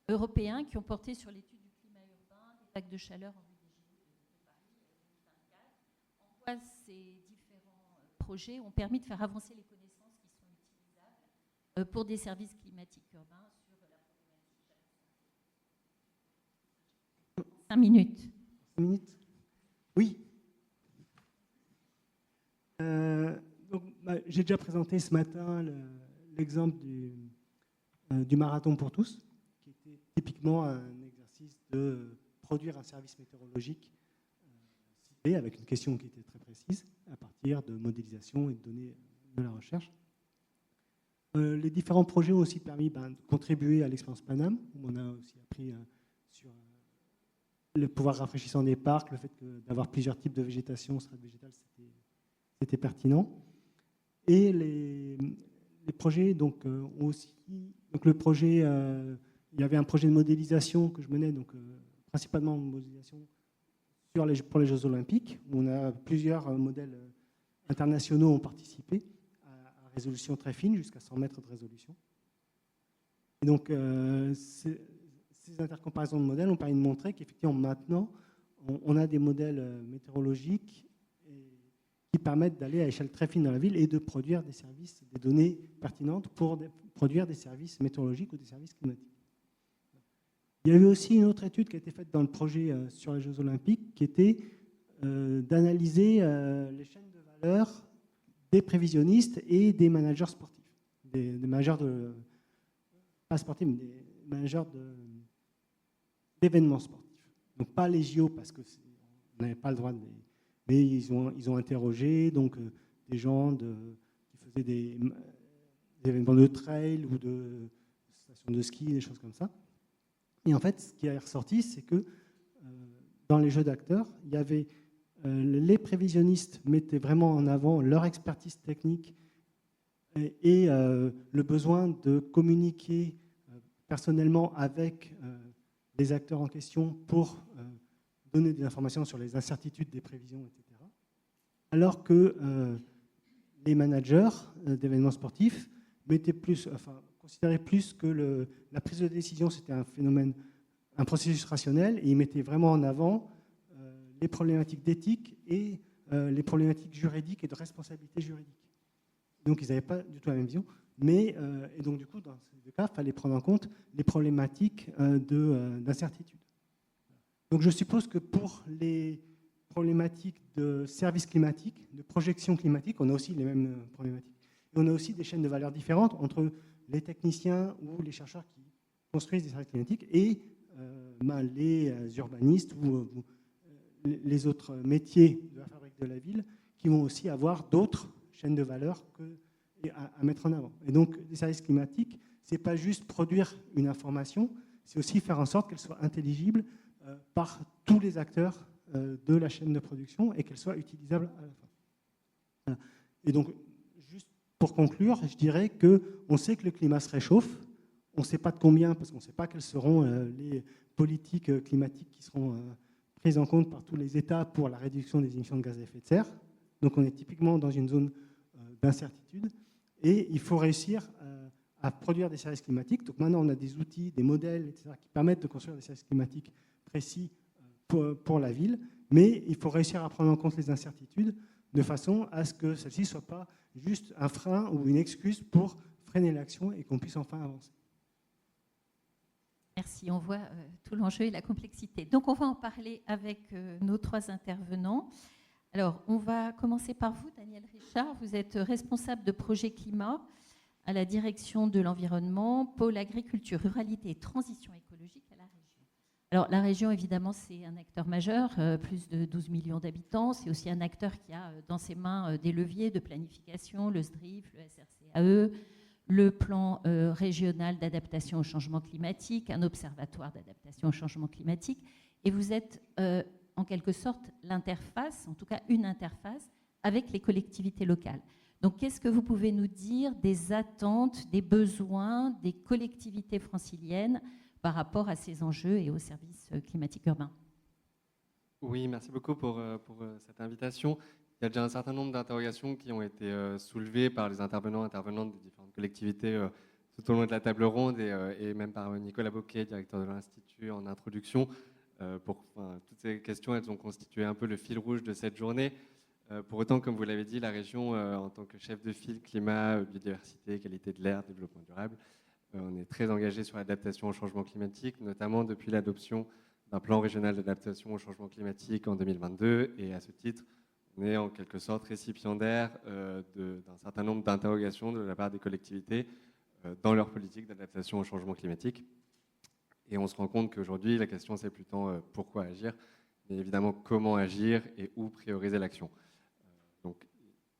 européens qui ont porté sur l'étude du climat urbain, des vagues de chaleur en VDG de Paris 2024. En quoi ces différents projets ont permis de faire avancer les connaissances qui sont utilisables pour des services climatiques urbains sur la problématique. 5 minutes. Oui. J'ai déjà présenté ce matin l'exemple du marathon pour tous, qui était typiquement un exercice de produire un service météorologique ciblé avec une question qui était très précise à partir de modélisation et de données de la recherche. Les différents projets ont aussi permis de contribuer à l'expérience Paname, où on a aussi appris sur le pouvoir rafraîchissant des parcs, le fait d'avoir plusieurs types de végétation, strate végétale, c'était pertinent. Et les projets ont aussi... Donc le projet, il y avait un projet de modélisation que je menais, principalement de modélisation pour les Jeux Olympiques, où on a plusieurs modèles internationaux ont participé à résolution très fine, jusqu'à 100 mètres de résolution. Et donc, ces intercomparaisons de modèles ont permis de montrer qu'effectivement, maintenant, on a des modèles météorologiques qui permettent d'aller à échelle très fine dans la ville et de produire des services, des données pertinentes pour produire des services météorologiques ou des services climatiques. Il y a eu aussi une autre étude qui a été faite dans le projet sur les Jeux Olympiques, qui était d'analyser les chaînes de valeur des prévisionnistes et des managers sportifs, des managers pas sportifs, mais des managers d'événements sportifs. Donc pas les JO, parce qu'on n'avait pas le droit de... Mais ils ont interrogé des gens qui faisaient des événements de trail ou de stations de ski, des choses comme ça. Et en fait, ce qui est ressorti, c'est que dans les jeux d'acteurs, il y avait les prévisionnistes mettaient vraiment en avant leur expertise technique et le besoin de communiquer personnellement avec les acteurs en question pour donner des informations sur les incertitudes des prévisions, etc. Alors que les managers d'événements sportifs considéraient plus que la prise de décision, c'était un processus rationnel, et ils mettaient vraiment en avant les problématiques d'éthique et les problématiques juridiques et de responsabilité juridique. Donc, ils n'avaient pas du tout la même vision. Et donc, du coup, dans ces deux cas, il fallait prendre en compte les problématiques d'incertitude. Donc, je suppose que pour les problématiques de services climatiques, de projection climatique, on a aussi les mêmes problématiques. Et on a aussi des chaînes de valeur différentes entre les techniciens ou les chercheurs qui construisent des services climatiques et les urbanistes ou les autres métiers de la fabrique de la ville qui vont aussi avoir d'autres chaînes de valeur à mettre en avant. Et donc, les services climatiques, ce n'est pas juste produire une information, c'est aussi faire en sorte qu'elle soit intelligible par tous les acteurs de la chaîne de production et qu'elle soit utilisable à la fin. Voilà. Et donc, juste pour conclure, je dirais qu'on sait que le climat se réchauffe, on ne sait pas de combien, parce qu'on ne sait pas quelles seront les politiques climatiques qui seront prises en compte par tous les États pour la réduction des émissions de gaz à effet de serre. Donc on est typiquement dans une zone d'incertitude et il faut réussir à produire des services climatiques. Donc maintenant on a des outils, des modèles, etc., qui permettent de construire des services climatiques précis pour la ville, mais il faut réussir à prendre en compte les incertitudes de façon à ce que celles-ci ne soient pas juste un frein ou une excuse pour freiner l'action et qu'on puisse enfin avancer. Merci, on voit tout l'enjeu et la complexité. Donc on va en parler avec nos trois intervenants. Alors on va commencer par vous, Daniel Richard. Vous êtes responsable de projet climat à la direction de l'environnement, pôle agriculture, ruralité et transition écologique à la région. Alors la région, évidemment, c'est un acteur majeur, plus de 12 millions d'habitants. C'est aussi un acteur qui a dans ses mains des leviers de planification, le SDRIF, le SRCAE, le plan régional d'adaptation au changement climatique, un observatoire d'adaptation au changement climatique. Et vous êtes en quelque sorte l'interface, en tout cas une interface, avec les collectivités locales. Donc, qu'est-ce que vous pouvez nous dire des attentes, des besoins des collectivités franciliennes par rapport à ces enjeux et aux services climatiques urbains? Oui, merci beaucoup pour cette invitation. Il y a déjà un certain nombre d'interrogations qui ont été soulevées par les intervenantes des différentes collectivités tout au long de la table ronde et même par Nicolas Boquet, directeur de l'Institut, en introduction. Toutes ces questions, elles ont constitué un peu le fil rouge de cette journée. Pour autant, comme vous l'avez dit, la région, en tant que chef de file climat, biodiversité, qualité de l'air, développement durable, on est très engagé sur l'adaptation au changement climatique, notamment depuis l'adoption d'un plan régional d'adaptation au changement climatique en 2022. Et à ce titre, on est en quelque sorte récipiendaire d'un certain nombre d'interrogations de la part des collectivités dans leur politique d'adaptation au changement climatique. Et on se rend compte qu'aujourd'hui, la question, c'est plutôt pourquoi agir, mais évidemment comment agir et où prioriser l'action. Donc,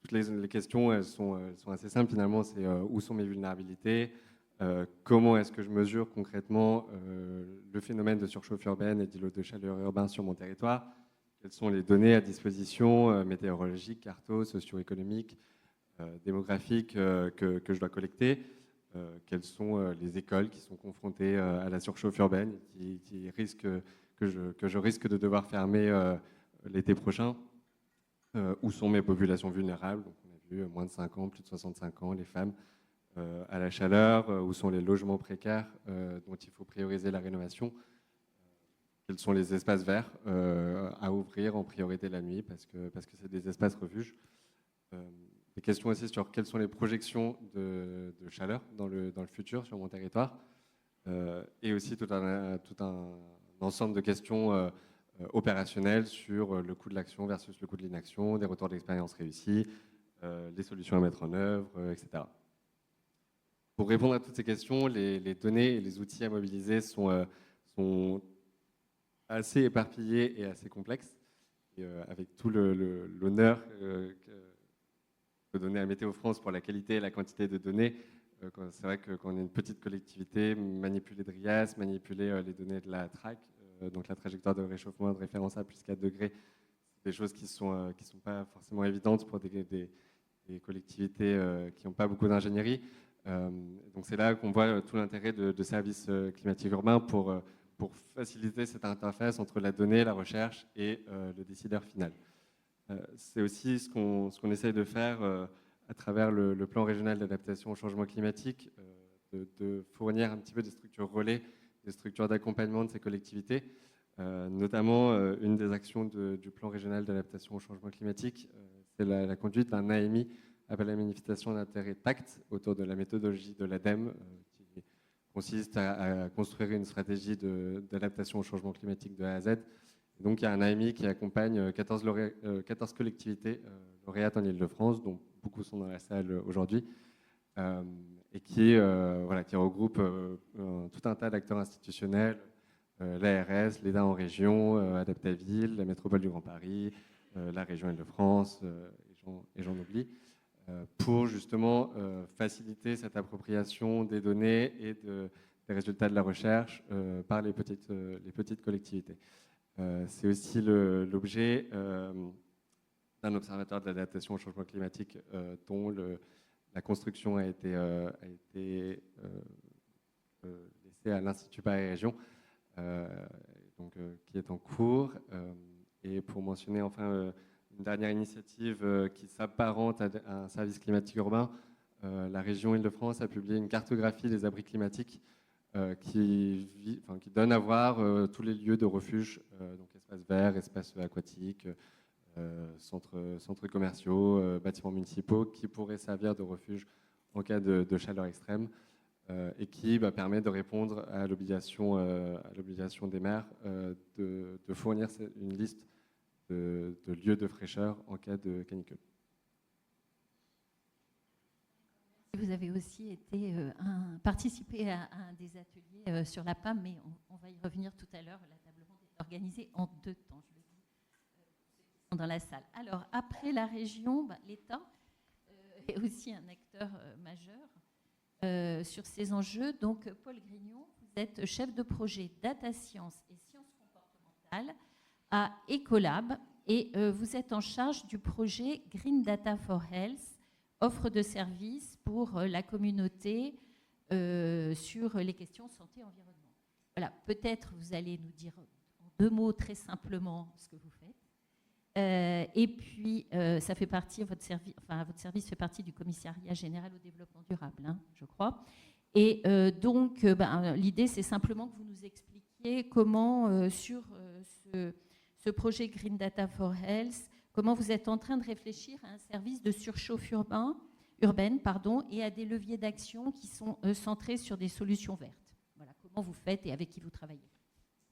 toutes les questions, elles sont assez simples finalement. C'est où sont mes vulnérabilités, comment est-ce que je mesure concrètement le phénomène de surchauffe urbaine et d'îlots de chaleur urbains sur mon territoire, quelles sont les données à disposition météorologiques, cartos, socio-économiques, démographiques que je dois collecter, quelles sont les écoles qui sont confrontées à la surchauffe urbaine, que je risque de devoir fermer l'été prochain, où sont mes populations vulnérables, donc on a vu moins de 5 ans, plus de 65 ans, les femmes, à la chaleur, où sont les logements précaires dont il faut prioriser la rénovation, quels sont les espaces verts à ouvrir en priorité la nuit parce que c'est des espaces refuges. Des questions aussi sur quelles sont les projections de chaleur dans le futur sur mon territoire et aussi tout un ensemble de questions opérationnelles sur le coût de l'action versus le coût de l'inaction, des retours d'expérience réussis, les solutions à mettre en œuvre, etc. Pour répondre à toutes ces questions, les données et les outils à mobiliser sont assez éparpillés et assez complexes. Et avec tout l'honneur que peut donner à Météo France pour la qualité et la quantité de données, c'est vrai que quand on est une petite collectivité, manipuler DRIAS, manipuler les données de la TRAC, donc la trajectoire de réchauffement de référence à plus 4 degrés, c'est des choses qui sont pas forcément évidentes pour des collectivités qui n'ont pas beaucoup d'ingénierie. Donc c'est là qu'on voit tout l'intérêt de services climatiques urbains pour faciliter cette interface entre la donnée, la recherche et le décideur final. C'est aussi ce qu'on essaye de faire à travers le plan régional d'adaptation au changement climatique, de fournir un petit peu des structures relais, des structures d'accompagnement de ces collectivités Notamment, une des actions du plan régional d'adaptation au changement climatique, c'est la conduite d'un AMI, appel à manifestation d'intérêt PACT, autour de la méthodologie de l'ADEME, qui consiste à construire une stratégie d'adaptation au changement climatique de A à Z. Et donc, il y a un AMI qui accompagne 14 collectivités lauréates en Île-de-France, dont beaucoup sont dans la salle aujourd'hui, et qui regroupe tout un tas d'acteurs institutionnels, l'ARS, l'EDA en région, Adaptaville, la métropole du Grand Paris, la région Île-de-France, et j'en oublie, pour justement faciliter cette appropriation des données et des résultats de la recherche par les petites collectivités. C'est aussi l'objet d'un observatoire de l'adaptation au changement climatique dont la construction a été laissée à l'Institut Paris Région, qui est en cours. Et pour mentionner enfin une dernière initiative qui s'apparente à un service climatique urbain, la région Île-de-France a publié une cartographie des abris climatiques qui donne à voir tous les lieux de refuge, donc espaces verts, espaces aquatiques, centres commerciaux, bâtiments municipaux, qui pourraient servir de refuge en cas de chaleur extrême, et qui permet de répondre à l'obligation des maires de fournir une liste de lieux de fraîcheur en cas de canicule. Vous avez aussi participé à un des ateliers sur la PAM, mais on va y revenir tout à l'heure. La table ronde est organisée en 2 temps, je le dis, ceux qui sont dans la salle. Alors, après la région, l'État est aussi un acteur majeur sur ces enjeux. Donc, Paul Grignon, vous êtes chef de projet Data Science et Sciences comportementales à Ecolab, et vous êtes en charge du projet Green Data for Health, offre de services pour la communauté sur les questions santé-environnement. Voilà, peut-être vous allez nous dire en 2 mots très simplement ce que vous faites. Et puis, ça fait partie, votre service fait partie du Commissariat général au développement durable, je crois. Et donc, l'idée, c'est simplement que vous nous expliquiez comment, sur ce projet Green Data for Health, comment vous êtes en train de réfléchir à un service de surchauffe urbaine, et à des leviers d'action qui sont centrés sur des solutions vertes. Voilà, comment vous faites et avec qui vous travaillez.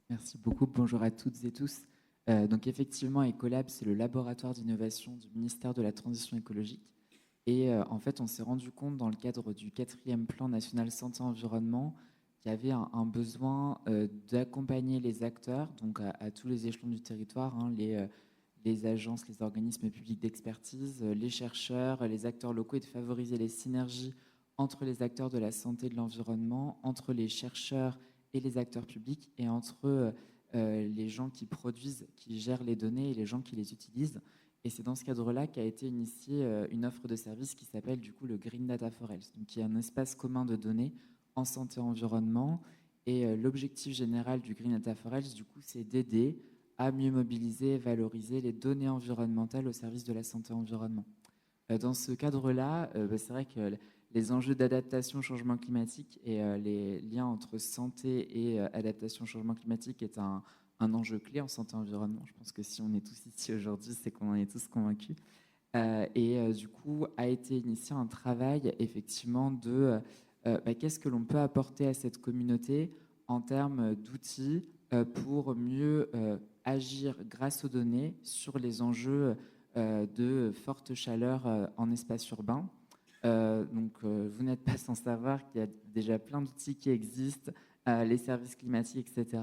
Merci beaucoup. Bonjour à toutes et tous. Donc effectivement, Ecolab, c'est le laboratoire d'innovation du ministère de la Transition écologique. Et en fait, on s'est rendu compte dans le cadre du 4e plan national santé-environnement qu'il y avait un besoin d'accompagner les acteurs, donc à tous les échelons du territoire, les agences, les organismes publics d'expertise, les chercheurs, les acteurs locaux, et de favoriser les synergies entre les acteurs de la santé et de l'environnement, entre les chercheurs et les acteurs publics, et entre les gens qui produisent, qui gèrent les données, et les gens qui les utilisent. Et c'est dans ce cadre-là qu'a été initiée une offre de service qui s'appelle du coup le Green Data for Health, donc qui est un espace commun de données en santé-environnement. Et l'objectif général du Green Data for Health, du coup, c'est d'aider à mieux mobiliser et valoriser les données environnementales au service de la santé-environnement. Dans ce cadre-là, c'est vrai que les enjeux d'adaptation au changement climatique et les liens entre santé et adaptation au changement climatique est un enjeu clé en santé-environnement. Je pense que si on est tous ici aujourd'hui, c'est qu'on en est tous convaincus. Du coup, a été initié un travail effectivement de qu'est-ce que l'on peut apporter à cette communauté en termes d'outils pour mieux agir grâce aux données sur les enjeux de forte chaleur en espace urbain. Vous n'êtes pas sans savoir qu'il y a déjà plein d'outils qui existent, les services climatiques, etc.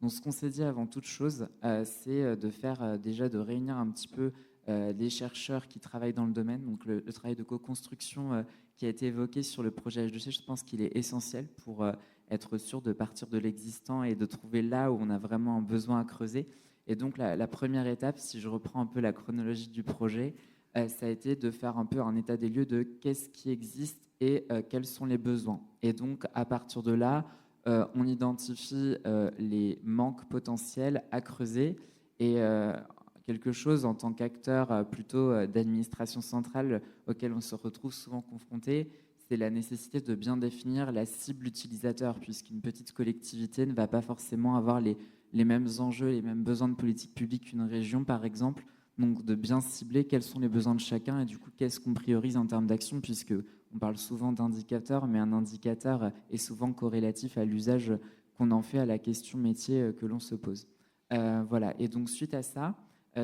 Donc ce qu'on s'est dit avant toute chose, c'est de faire déjà de réunir un petit peu les chercheurs qui travaillent dans le domaine. Donc le travail de co-construction qui a été évoqué sur le projet H2C, je pense qu'il est essentiel pour être sûr de partir de l'existant et de trouver là où on a vraiment un besoin à creuser. Et donc la première étape, si je reprends un peu la chronologie du projet, ça a été de faire un peu un état des lieux de qu'est-ce qui existe et quels sont les besoins. Et donc à partir de là, on identifie les manques potentiels à creuser, et quelque chose en tant qu'acteur plutôt d'administration centrale auquel on se retrouve souvent confronté, c'est la nécessité de bien définir la cible utilisateur, puisqu'une petite collectivité ne va pas forcément avoir les les mêmes enjeux, les mêmes besoins de politique publique qu'une région, par exemple. Donc de bien cibler quels sont les besoins de chacun et du coup, qu'est-ce qu'on priorise en termes d'action, puisque on parle souvent d'indicateurs, mais un indicateur est souvent corrélatif à l'usage qu'on en fait à la question métier que l'on se pose. Voilà. Et donc, suite à ça,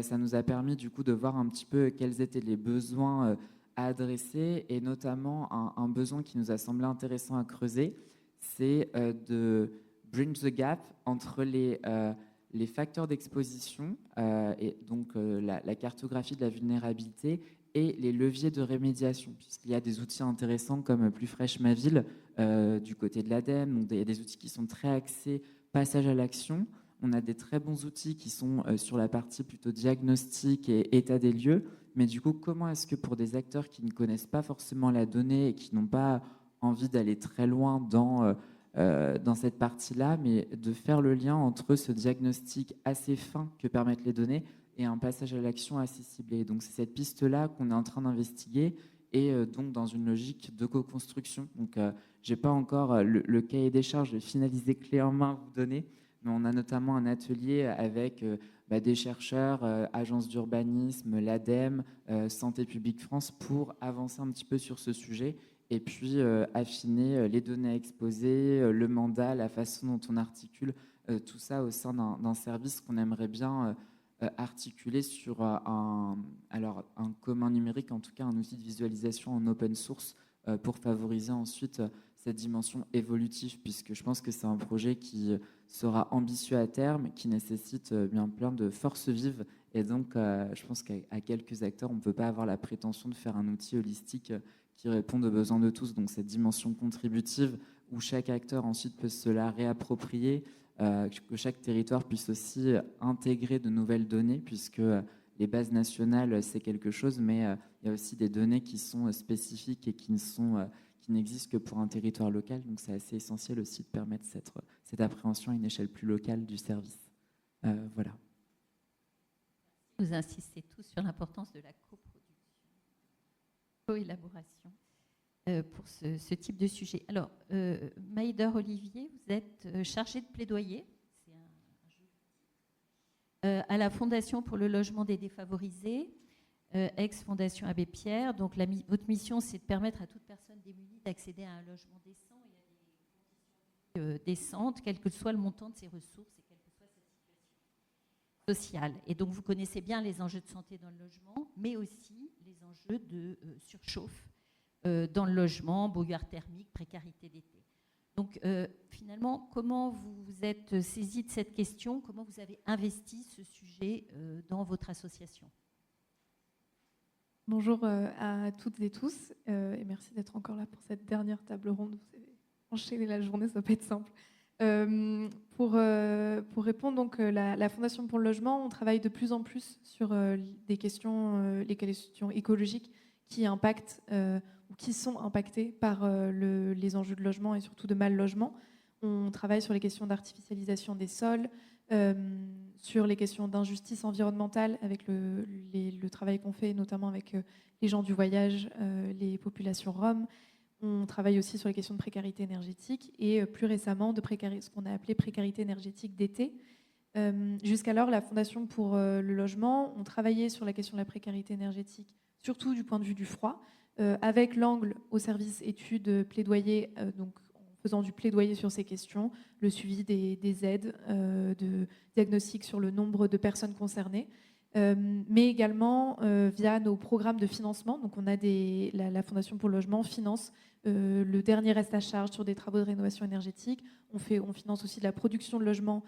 ça nous a permis du coup de voir un petit peu quels étaient les besoins à adresser, et notamment un besoin qui nous a semblé intéressant à creuser, c'est de bridge the gap entre les facteurs d'exposition, et donc la cartographie de la vulnérabilité, et les leviers de rémédiation, puisqu'il y a des outils intéressants comme Plus fraîche ma ville du côté de l'ADEME. Donc il y a des outils qui sont très axés passage à l'action. On a des très bons outils qui sont sur la partie plutôt diagnostic et état des lieux. Mais du coup, comment est-ce que pour des acteurs qui ne connaissent pas forcément la donnée et qui n'ont pas envie d'aller très loin dans cette partie-là, mais de faire le lien entre ce diagnostic assez fin que permettent les données et un passage à l'action assez ciblé. Donc c'est cette piste-là qu'on est en train d'investiguer, et donc dans une logique de co-construction. Donc je n'ai pas encore le cahier des charges finalisé clé en main à vous donner, mais on a notamment un atelier avec des chercheurs, agences d'urbanisme, l'ADEME, Santé publique France, pour avancer un petit peu sur ce sujet, et puis affiner les données à exposer, le mandat, la façon dont on articule tout ça au sein d'un service qu'on aimerait bien articuler sur un commun numérique, en tout cas un outil de visualisation en open source, pour favoriser ensuite cette dimension évolutive, puisque je pense que c'est un projet qui sera ambitieux à terme, qui nécessite bien plein de forces vives, et donc je pense qu'à quelques acteurs, on ne peut pas avoir la prétention de faire un outil holistique qui réponde aux besoins de tous. Donc cette dimension contributive, où chaque acteur ensuite peut se la réapproprier, que chaque territoire puisse aussi intégrer de nouvelles données, puisque les bases nationales, c'est quelque chose, mais il y a aussi des données qui sont spécifiques et qui n'existent que pour un territoire local. Donc c'est assez essentiel aussi de permettre cette appréhension à une échelle plus locale du service. Voilà. Vous insistez tous sur l'importance de la coproduction, coélaboration pour ce type de sujet. Alors, Maïder Olivier, vous êtes chargé de plaidoyer, c'est un jeu, à la Fondation pour le logement des défavorisés, ex-Fondation Abbé Pierre. Donc, votre mission, c'est de permettre à toute personne démunie d'accéder à un logement décent et à des conditions décentes, quel que soit le montant de ses ressources et quelle que soit sa situation sociale. Et donc, vous connaissez bien les enjeux de santé dans le logement, mais aussi les enjeux de surchauffe dans le logement, brouillard thermique, précarité d'été. Donc, finalement, comment vous vous êtes saisi de cette question? Comment vous avez investi ce sujet dans votre association? Bonjour à toutes et tous, et merci d'être encore là pour cette dernière table ronde. Vous avez enchaîné la journée, ça ne va pas être simple. Pour répondre, donc, la Fondation pour le logement, on travaille de plus en plus sur les questions écologiques qui impactent ou qui sont impactées par les enjeux de logement et surtout de mal logement. On travaille sur les questions d'artificialisation des sols, sur les questions d'injustice environnementale avec le travail qu'on fait notamment avec les gens du voyage, les populations roms. On travaille aussi sur les questions de précarité énergétique et plus récemment de ce qu'on a appelé précarité énergétique d'été. Jusqu'alors, la Fondation pour le logement, on travaillait sur la question de la précarité énergétique, surtout du point de vue du froid, avec l'angle au service études plaidoyer, donc en faisant du plaidoyer sur ces questions, le suivi des aides, de diagnostic sur le nombre de personnes concernées, mais également via nos programmes de financement. Donc on a la Fondation pour le logement finance le dernier reste à charge sur des travaux de rénovation énergétique. On finance aussi de la production de logements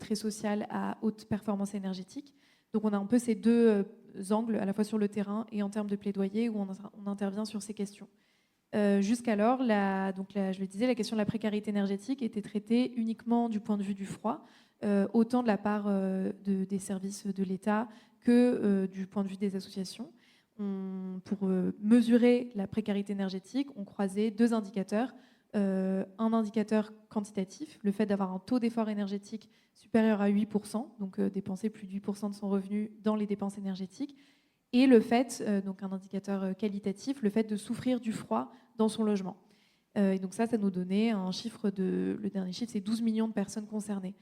très social à haute performance énergétique. Donc on a un peu ces deux angles, à la fois sur le terrain et en termes de plaidoyer, où on intervient sur ces questions. Jusqu'alors, je le disais, la question de la précarité énergétique était traitée uniquement du point de vue du froid, autant de la part des services de l'État que du point de vue des associations. Pour mesurer la précarité énergétique, on croisait deux indicateurs. Un indicateur quantitatif, le fait d'avoir un taux d'effort énergétique supérieur à 8%, donc dépenser plus de 8% de son revenu dans les dépenses énergétiques, et le fait, donc un indicateur qualitatif, le fait de souffrir du froid dans son logement. Et donc ça nous donnait un chiffre le dernier chiffre, c'est 12 millions de personnes concernées.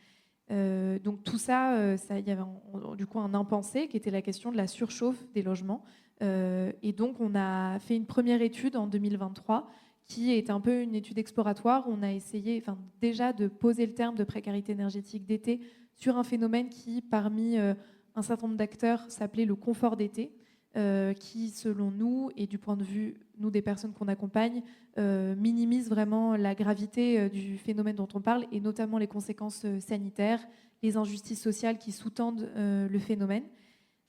Donc tout ça, il y avait du coup un impensé qui était la question de la surchauffe des logements. Et donc on a fait une première étude en 2023 qui est un peu une étude exploratoire. On a essayé déjà de poser le terme de précarité énergétique d'été sur un phénomène qui, parmi un certain nombre d'acteurs, s'appelait le confort d'été, qui, selon nous, et du point de vue, nous, des personnes qu'on accompagne, minimise vraiment la gravité du phénomène dont on parle, et notamment les conséquences sanitaires, les injustices sociales qui sous-tendent le phénomène.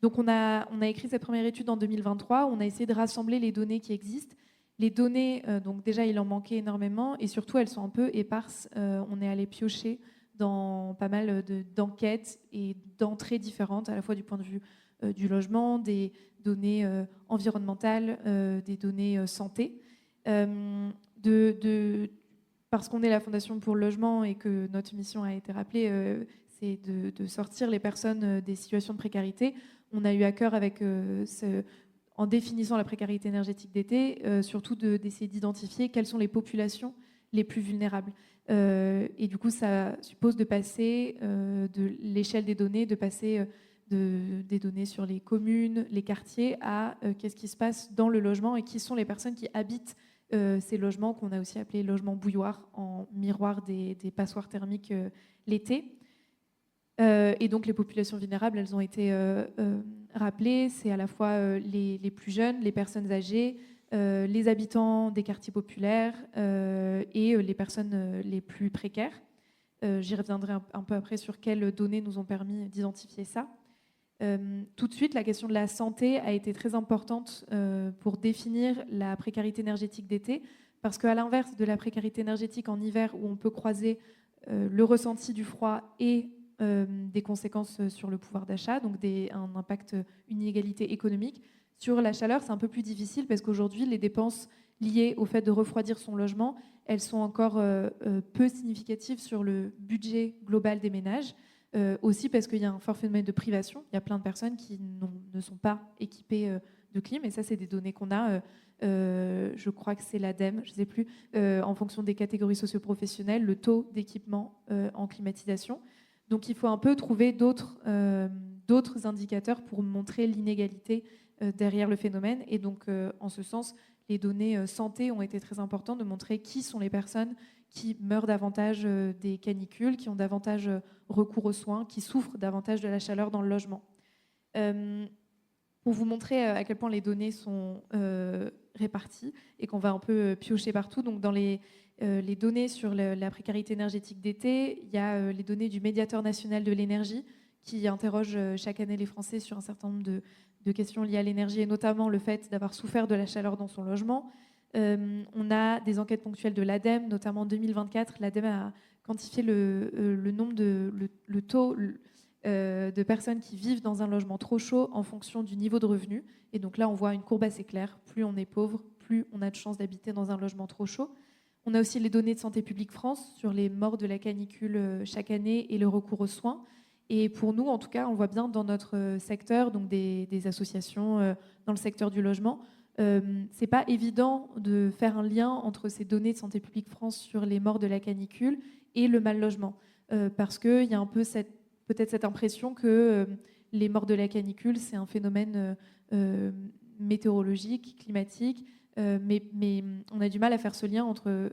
Donc on a écrit cette première étude en 2023, on a essayé de rassembler les données qui existent. Les données, donc déjà, il en manquait énormément, et surtout, elles sont un peu éparses. On est allé piocher dans pas mal d'enquêtes et d'entrées différentes, à la fois du point de vue du logement, des données environnementales, des données santé. Parce qu'on est la Fondation pour le logement et que notre mission a été rappelée, c'est de sortir les personnes des situations de précarité. On a eu à cœur, en définissant la précarité énergétique d'été, surtout d'essayer d'identifier quelles sont les populations les plus vulnérables. Et du coup, ça suppose de passer de l'échelle des données, de passer des données sur les communes, les quartiers, à qu'est-ce qui se passe dans le logement et qui sont les personnes qui habitent ces logements qu'on a aussi appelés logements bouilloires, en miroir des passoires thermiques l'été. Et donc les populations vulnérables, elles ont été rappelées. C'est à la fois les plus jeunes, les personnes âgées, les habitants des quartiers populaires et les personnes les plus précaires. J'y reviendrai un peu après sur quelles données nous ont permis d'identifier ça. Tout de suite, la question de la santé a été très importante pour définir la précarité énergétique d'été, parce qu'à l'inverse de la précarité énergétique en hiver, où on peut croiser le ressenti du froid et des conséquences sur le pouvoir d'achat, donc un impact, une inégalité économique. Sur la chaleur, c'est un peu plus difficile parce qu'aujourd'hui, les dépenses liées au fait de refroidir son logement, elles sont encore peu significatives sur le budget global des ménages. Aussi parce qu'il y a un fort phénomène de privation. Il y a plein de personnes qui ne sont pas équipées de clim, et ça, c'est des données qu'on a. Je crois que c'est l'ADEME, je ne sais plus, en fonction des catégories socio-professionnelles, le taux d'équipement en climatisation. Donc il faut un peu trouver d'autres indicateurs pour montrer l'inégalité derrière le phénomène. Et donc en ce sens, les données santé ont été très importantes, de montrer qui sont les personnes qui meurent davantage des canicules, qui ont davantage recours aux soins, qui souffrent davantage de la chaleur dans le logement. Pour vous montrer à quel point les données sont réparties et qu'on va un peu piocher partout, donc dans les données sur la précarité énergétique d'été, il y a les données du médiateur national de l'énergie qui interroge chaque année les Français sur un certain nombre de questions liées à l'énergie, et notamment le fait d'avoir souffert de la chaleur dans son logement. On a des enquêtes ponctuelles de l'ADEME, notamment en 2024. L'ADEME a quantifié le nombre le taux de personnes qui vivent dans un logement trop chaud en fonction du niveau de revenu. Et donc là, on voit une courbe assez claire. Plus on est pauvre, plus on a de chances d'habiter dans un logement trop chaud. On a aussi les données de Santé publique France sur les morts de la canicule chaque année et le recours aux soins. Et pour nous, en tout cas, on voit bien dans notre secteur, donc des associations dans le secteur du logement, c'est pas évident de faire un lien entre ces données de Santé publique France sur les morts de la canicule et le mal logement. Parce qu'il y a un peu peut-être cette impression que les morts de la canicule, c'est un phénomène météorologique, climatique, mais on a du mal à faire ce lien entre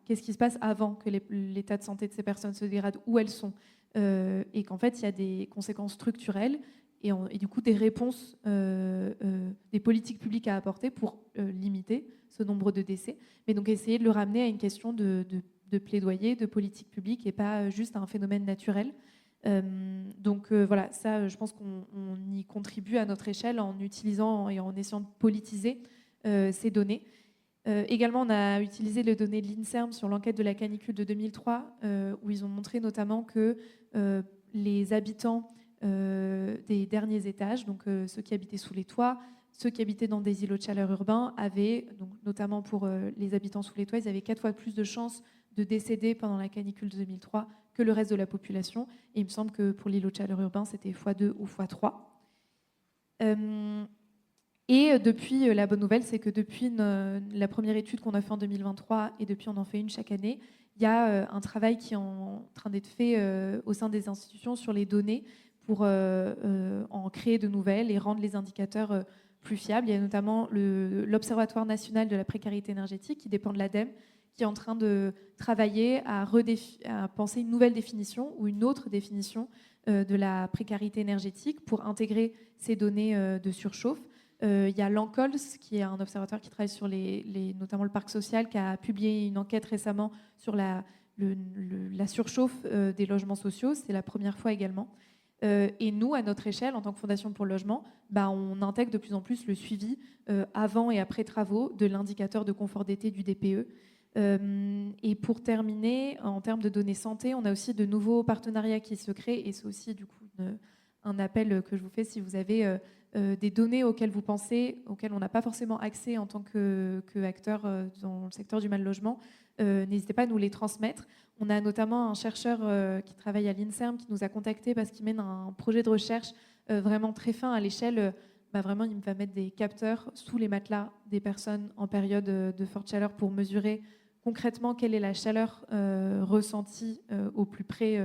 qu'est-ce qui se passe avant que l'état de santé de ces personnes se dégrade, où elles sont, et qu'en fait, il y a des conséquences structurelles et du coup des réponses, des politiques publiques à apporter pour limiter ce nombre de décès. Mais donc essayer de le ramener à une question de plaidoyer, de politique publique et pas juste à un phénomène naturel. Donc voilà, ça, je pense qu'on y contribue à notre échelle en utilisant et en essayant de politiser ces données. Également, on a utilisé les données de l'INSERM sur l'enquête de la canicule de 2003, où ils ont montré notamment que les habitants des derniers étages, donc ceux qui habitaient sous les toits, ceux qui habitaient dans des îlots de chaleur urbains, avaient, donc, notamment pour les habitants sous les toits, ils avaient 4 fois plus de chances de décéder pendant la canicule de 2003 que le reste de la population. Et il me semble que pour l'îlot de chaleur urbain, c'était x2 ou x3. Et depuis, la bonne nouvelle, c'est que depuis la première étude qu'on a fait en 2023, et depuis on en fait une chaque année, il il y a un travail qui est en train d'être fait au sein des institutions sur les données pour en créer de nouvelles et rendre les indicateurs plus fiables. Il y a notamment l'Observatoire national de la précarité énergétique qui dépend de l'ADEME, qui est en train de travailler à penser une nouvelle définition ou une autre définition de la précarité énergétique pour intégrer ces données de surchauffe. Il y a l'ANCOLS, qui est un observatoire qui travaille sur notamment le parc social, qui a publié une enquête récemment sur la surchauffe des logements sociaux. C'est la première fois également. Et nous, à notre échelle, en tant que Fondation pour le logement, on intègre de plus en plus le suivi avant et après travaux de l'indicateur de confort d'été du DPE. Et pour terminer, en termes de données santé, on a aussi de nouveaux partenariats qui se créent, et c'est aussi du coup un appel que je vous fais si vous avez des données auxquelles vous pensez, auxquelles on n'a pas forcément accès en tant qu'acteur dans le secteur du mal logement, n'hésitez pas à nous les transmettre. On a notamment un chercheur qui travaille à l'INSERM qui nous a contactés parce qu'il mène un projet de recherche vraiment très fin à l'échelle. Vraiment, il va mettre des capteurs sous les matelas des personnes en période de forte chaleur pour mesurer concrètement quelle est la chaleur ressentie au plus près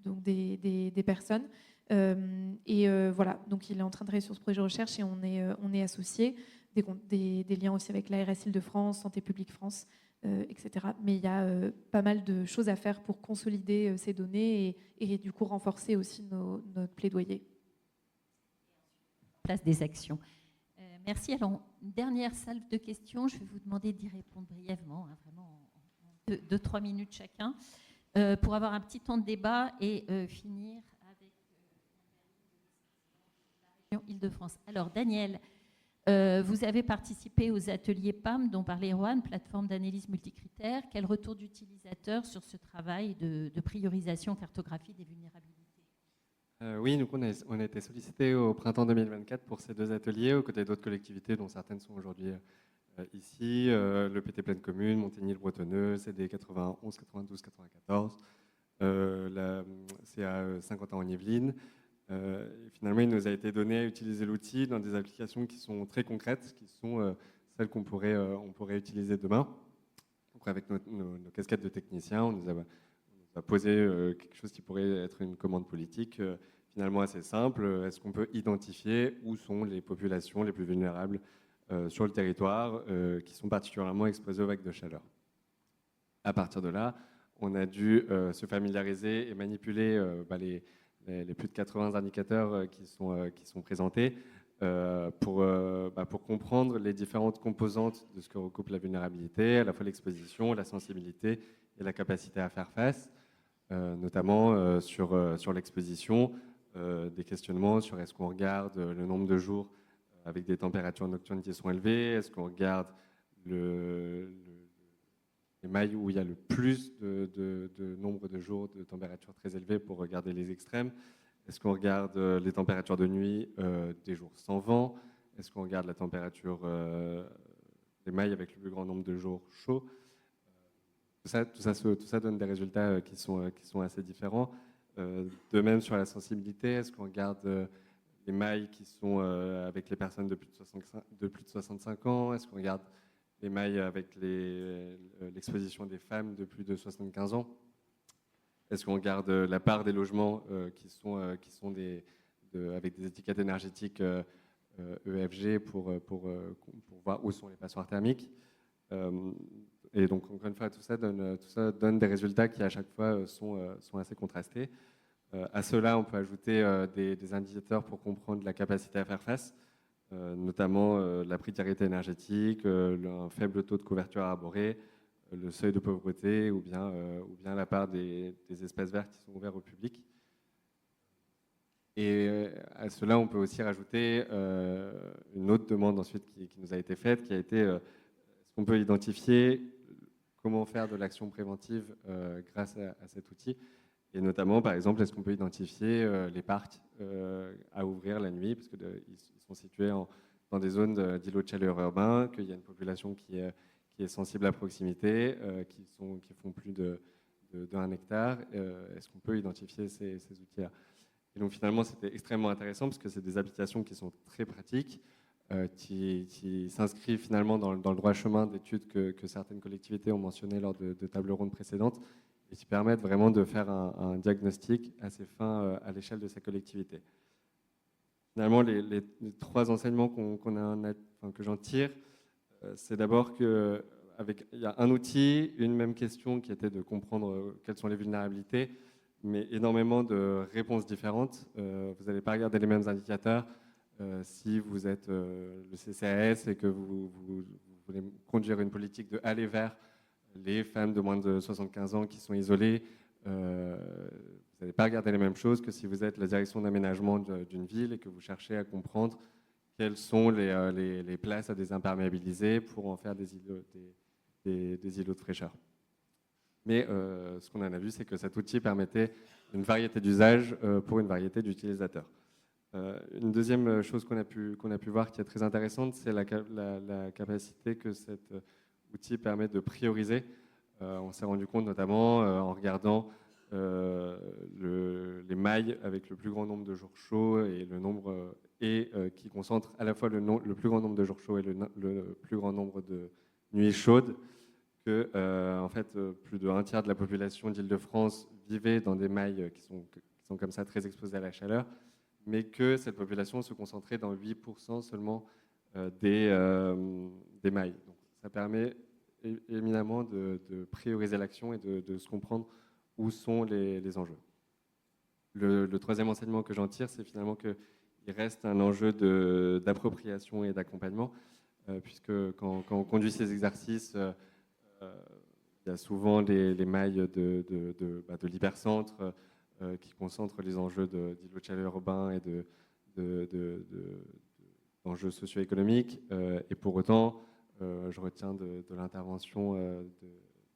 donc des personnes. Voilà, donc il est en train de travailler sur ce projet de recherche et on est associés, des liens aussi avec l'ARS Île-de-France, Santé publique France, etc. Mais il y a pas mal de choses à faire pour consolider ces données et du coup renforcer aussi notre plaidoyer. Place des actions. Merci. Alors, une dernière salve de questions. Je vais vous demander d'y répondre brièvement, vraiment en 2-3 minutes chacun, pour avoir un petit temps de débat et finir avec la région Île-de-France. Alors, Daniel, vous avez participé aux ateliers PAM dont parlait Rohan, plateforme d'analyse multicritère. Quel retour d'utilisateur sur ce travail de priorisation, cartographie des vulnérabilités? Oui, donc on a été sollicité au printemps 2024 pour ces 2 ateliers, aux côtés d'autres collectivités dont certaines sont aujourd'hui ici, le PT Pleine Commune, Montigny-le-Bretonneux, CD 91, 92, 94, la CA Saint-Quentin-en-Yvelines. Finalement, il nous a été donné à utiliser l'outil dans des applications qui sont très concrètes, qui sont celles qu'on pourrait utiliser demain. Donc, avec nos casquettes de techniciens, on nous a posé quelque chose qui pourrait être une commande politique, finalement assez simple. Est-ce qu'on peut identifier où sont les populations les plus vulnérables sur le territoire, qui sont particulièrement exposées aux vagues de chaleur? À partir de là, on a dû se familiariser et manipuler les plus de 80 indicateurs qui sont présentés pour comprendre les différentes composantes de ce que recoupe la vulnérabilité, à la fois l'exposition, la sensibilité et la capacité à faire face, notamment sur l'exposition, des questionnements sur est-ce qu'on regarde le nombre de jours avec des températures nocturnes qui sont élevées, est-ce qu'on regarde les mailles où il y a le plus de nombre de jours de température très élevée pour regarder les extrêmes, est-ce qu'on regarde les températures de nuit des jours sans vent, est-ce qu'on regarde la température des mailles avec le plus grand nombre de jours chauds. Tout ça donne des résultats qui sont assez différents. De même sur la sensibilité, est-ce qu'on regarde les mailles qui sont avec les personnes de plus de 65 ans, est-ce qu'on regarde les mailles avec l'exposition des femmes de plus de 75 ans, est-ce qu'on regarde la part des logements qui sont avec des étiquettes énergétiques EFG pour voir où sont les passoires thermiques. Et donc, encore une fois, tout ça donne des résultats qui, à chaque fois, sont assez contrastés. À cela, on peut ajouter des indicateurs pour comprendre la capacité à faire face, notamment la précarité énergétique, un faible taux de couverture arborée, le seuil de pauvreté ou bien la part des espaces verts qui sont ouverts au public. Et à cela, on peut aussi rajouter une autre demande ensuite qui nous a été faite, qui a été est-ce qu'on peut identifier comment faire de l'action préventive grâce à cet outil, et notamment, par exemple, est-ce qu'on peut identifier les parcs à ouvrir la nuit, parce qu'ils sont situés dans des zones d'îlots de chaleur urbains, qu'il y a une population qui est sensible à proximité, qui font plus de 1 hectare. Est-ce qu'on peut identifier ces outils-là? Et donc finalement, c'était extrêmement intéressant parce que c'est des applications qui sont très pratiques, qui s'inscrit finalement dans le droit chemin d'études que certaines collectivités ont mentionnées lors de tables rondes précédentes et qui permettent vraiment de faire un diagnostic assez fin à l'échelle de sa collectivité. Finalement, les 3 enseignements que j'en tire, c'est d'abord qu'il y a un outil, une même question qui était de comprendre quelles sont les vulnérabilités, mais énormément de réponses différentes. Vous n'allez pas regarder les mêmes indicateurs. Si vous êtes le CCAS et que vous voulez conduire une politique de aller vers les femmes de moins de 75 ans qui sont isolées, vous n'allez pas regarder les mêmes choses que si vous êtes la direction d'aménagement d'une ville et que vous cherchez à comprendre quelles sont les places à désimperméabiliser pour en faire des îlots de fraîcheur. Mais ce qu'on en a vu, c'est que cet outil permettait une variété d'usages pour une variété d'utilisateurs. Une deuxième chose qu'on a pu voir qui est très intéressante, c'est la capacité que cet outil permet de prioriser. On s'est rendu compte notamment en regardant les mailles avec le plus grand nombre de jours chauds et qui concentre à la fois le plus grand nombre de jours chauds et le plus grand nombre de nuits chaudes, que en fait, plus de 1/3 de la population d'Île-de-France vivait dans des mailles qui sont comme ça très exposées à la chaleur, mais que cette population se concentrait dans 8% seulement des mailles. Donc, ça permet éminemment de prioriser l'action et de se comprendre où sont les enjeux. Le troisième enseignement que j'en tire, c'est finalement qu'il reste un enjeu d'appropriation et d'accompagnement, puisque quand on conduit ces exercices, il y a souvent les mailles de l'hypercentre qui concentrent les enjeux d'îlots de chaleur urbains et d'enjeux socio-économiques. Et pour autant, je retiens de l'intervention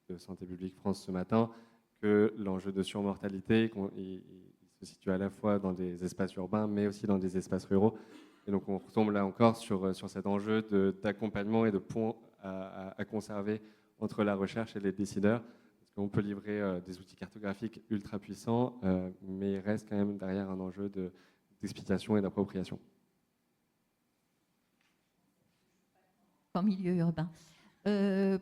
de Santé publique France ce matin que l'enjeu de surmortalité, il se situe à la fois dans des espaces urbains, mais aussi dans des espaces ruraux. Et donc on retombe là encore sur cet enjeu d'accompagnement et de pont à conserver entre la recherche et les décideurs. Parce qu'on peut livrer des outils cartographiques ultra puissants, mais il reste quand même derrière un enjeu d'explication et d'appropriation. En milieu urbain.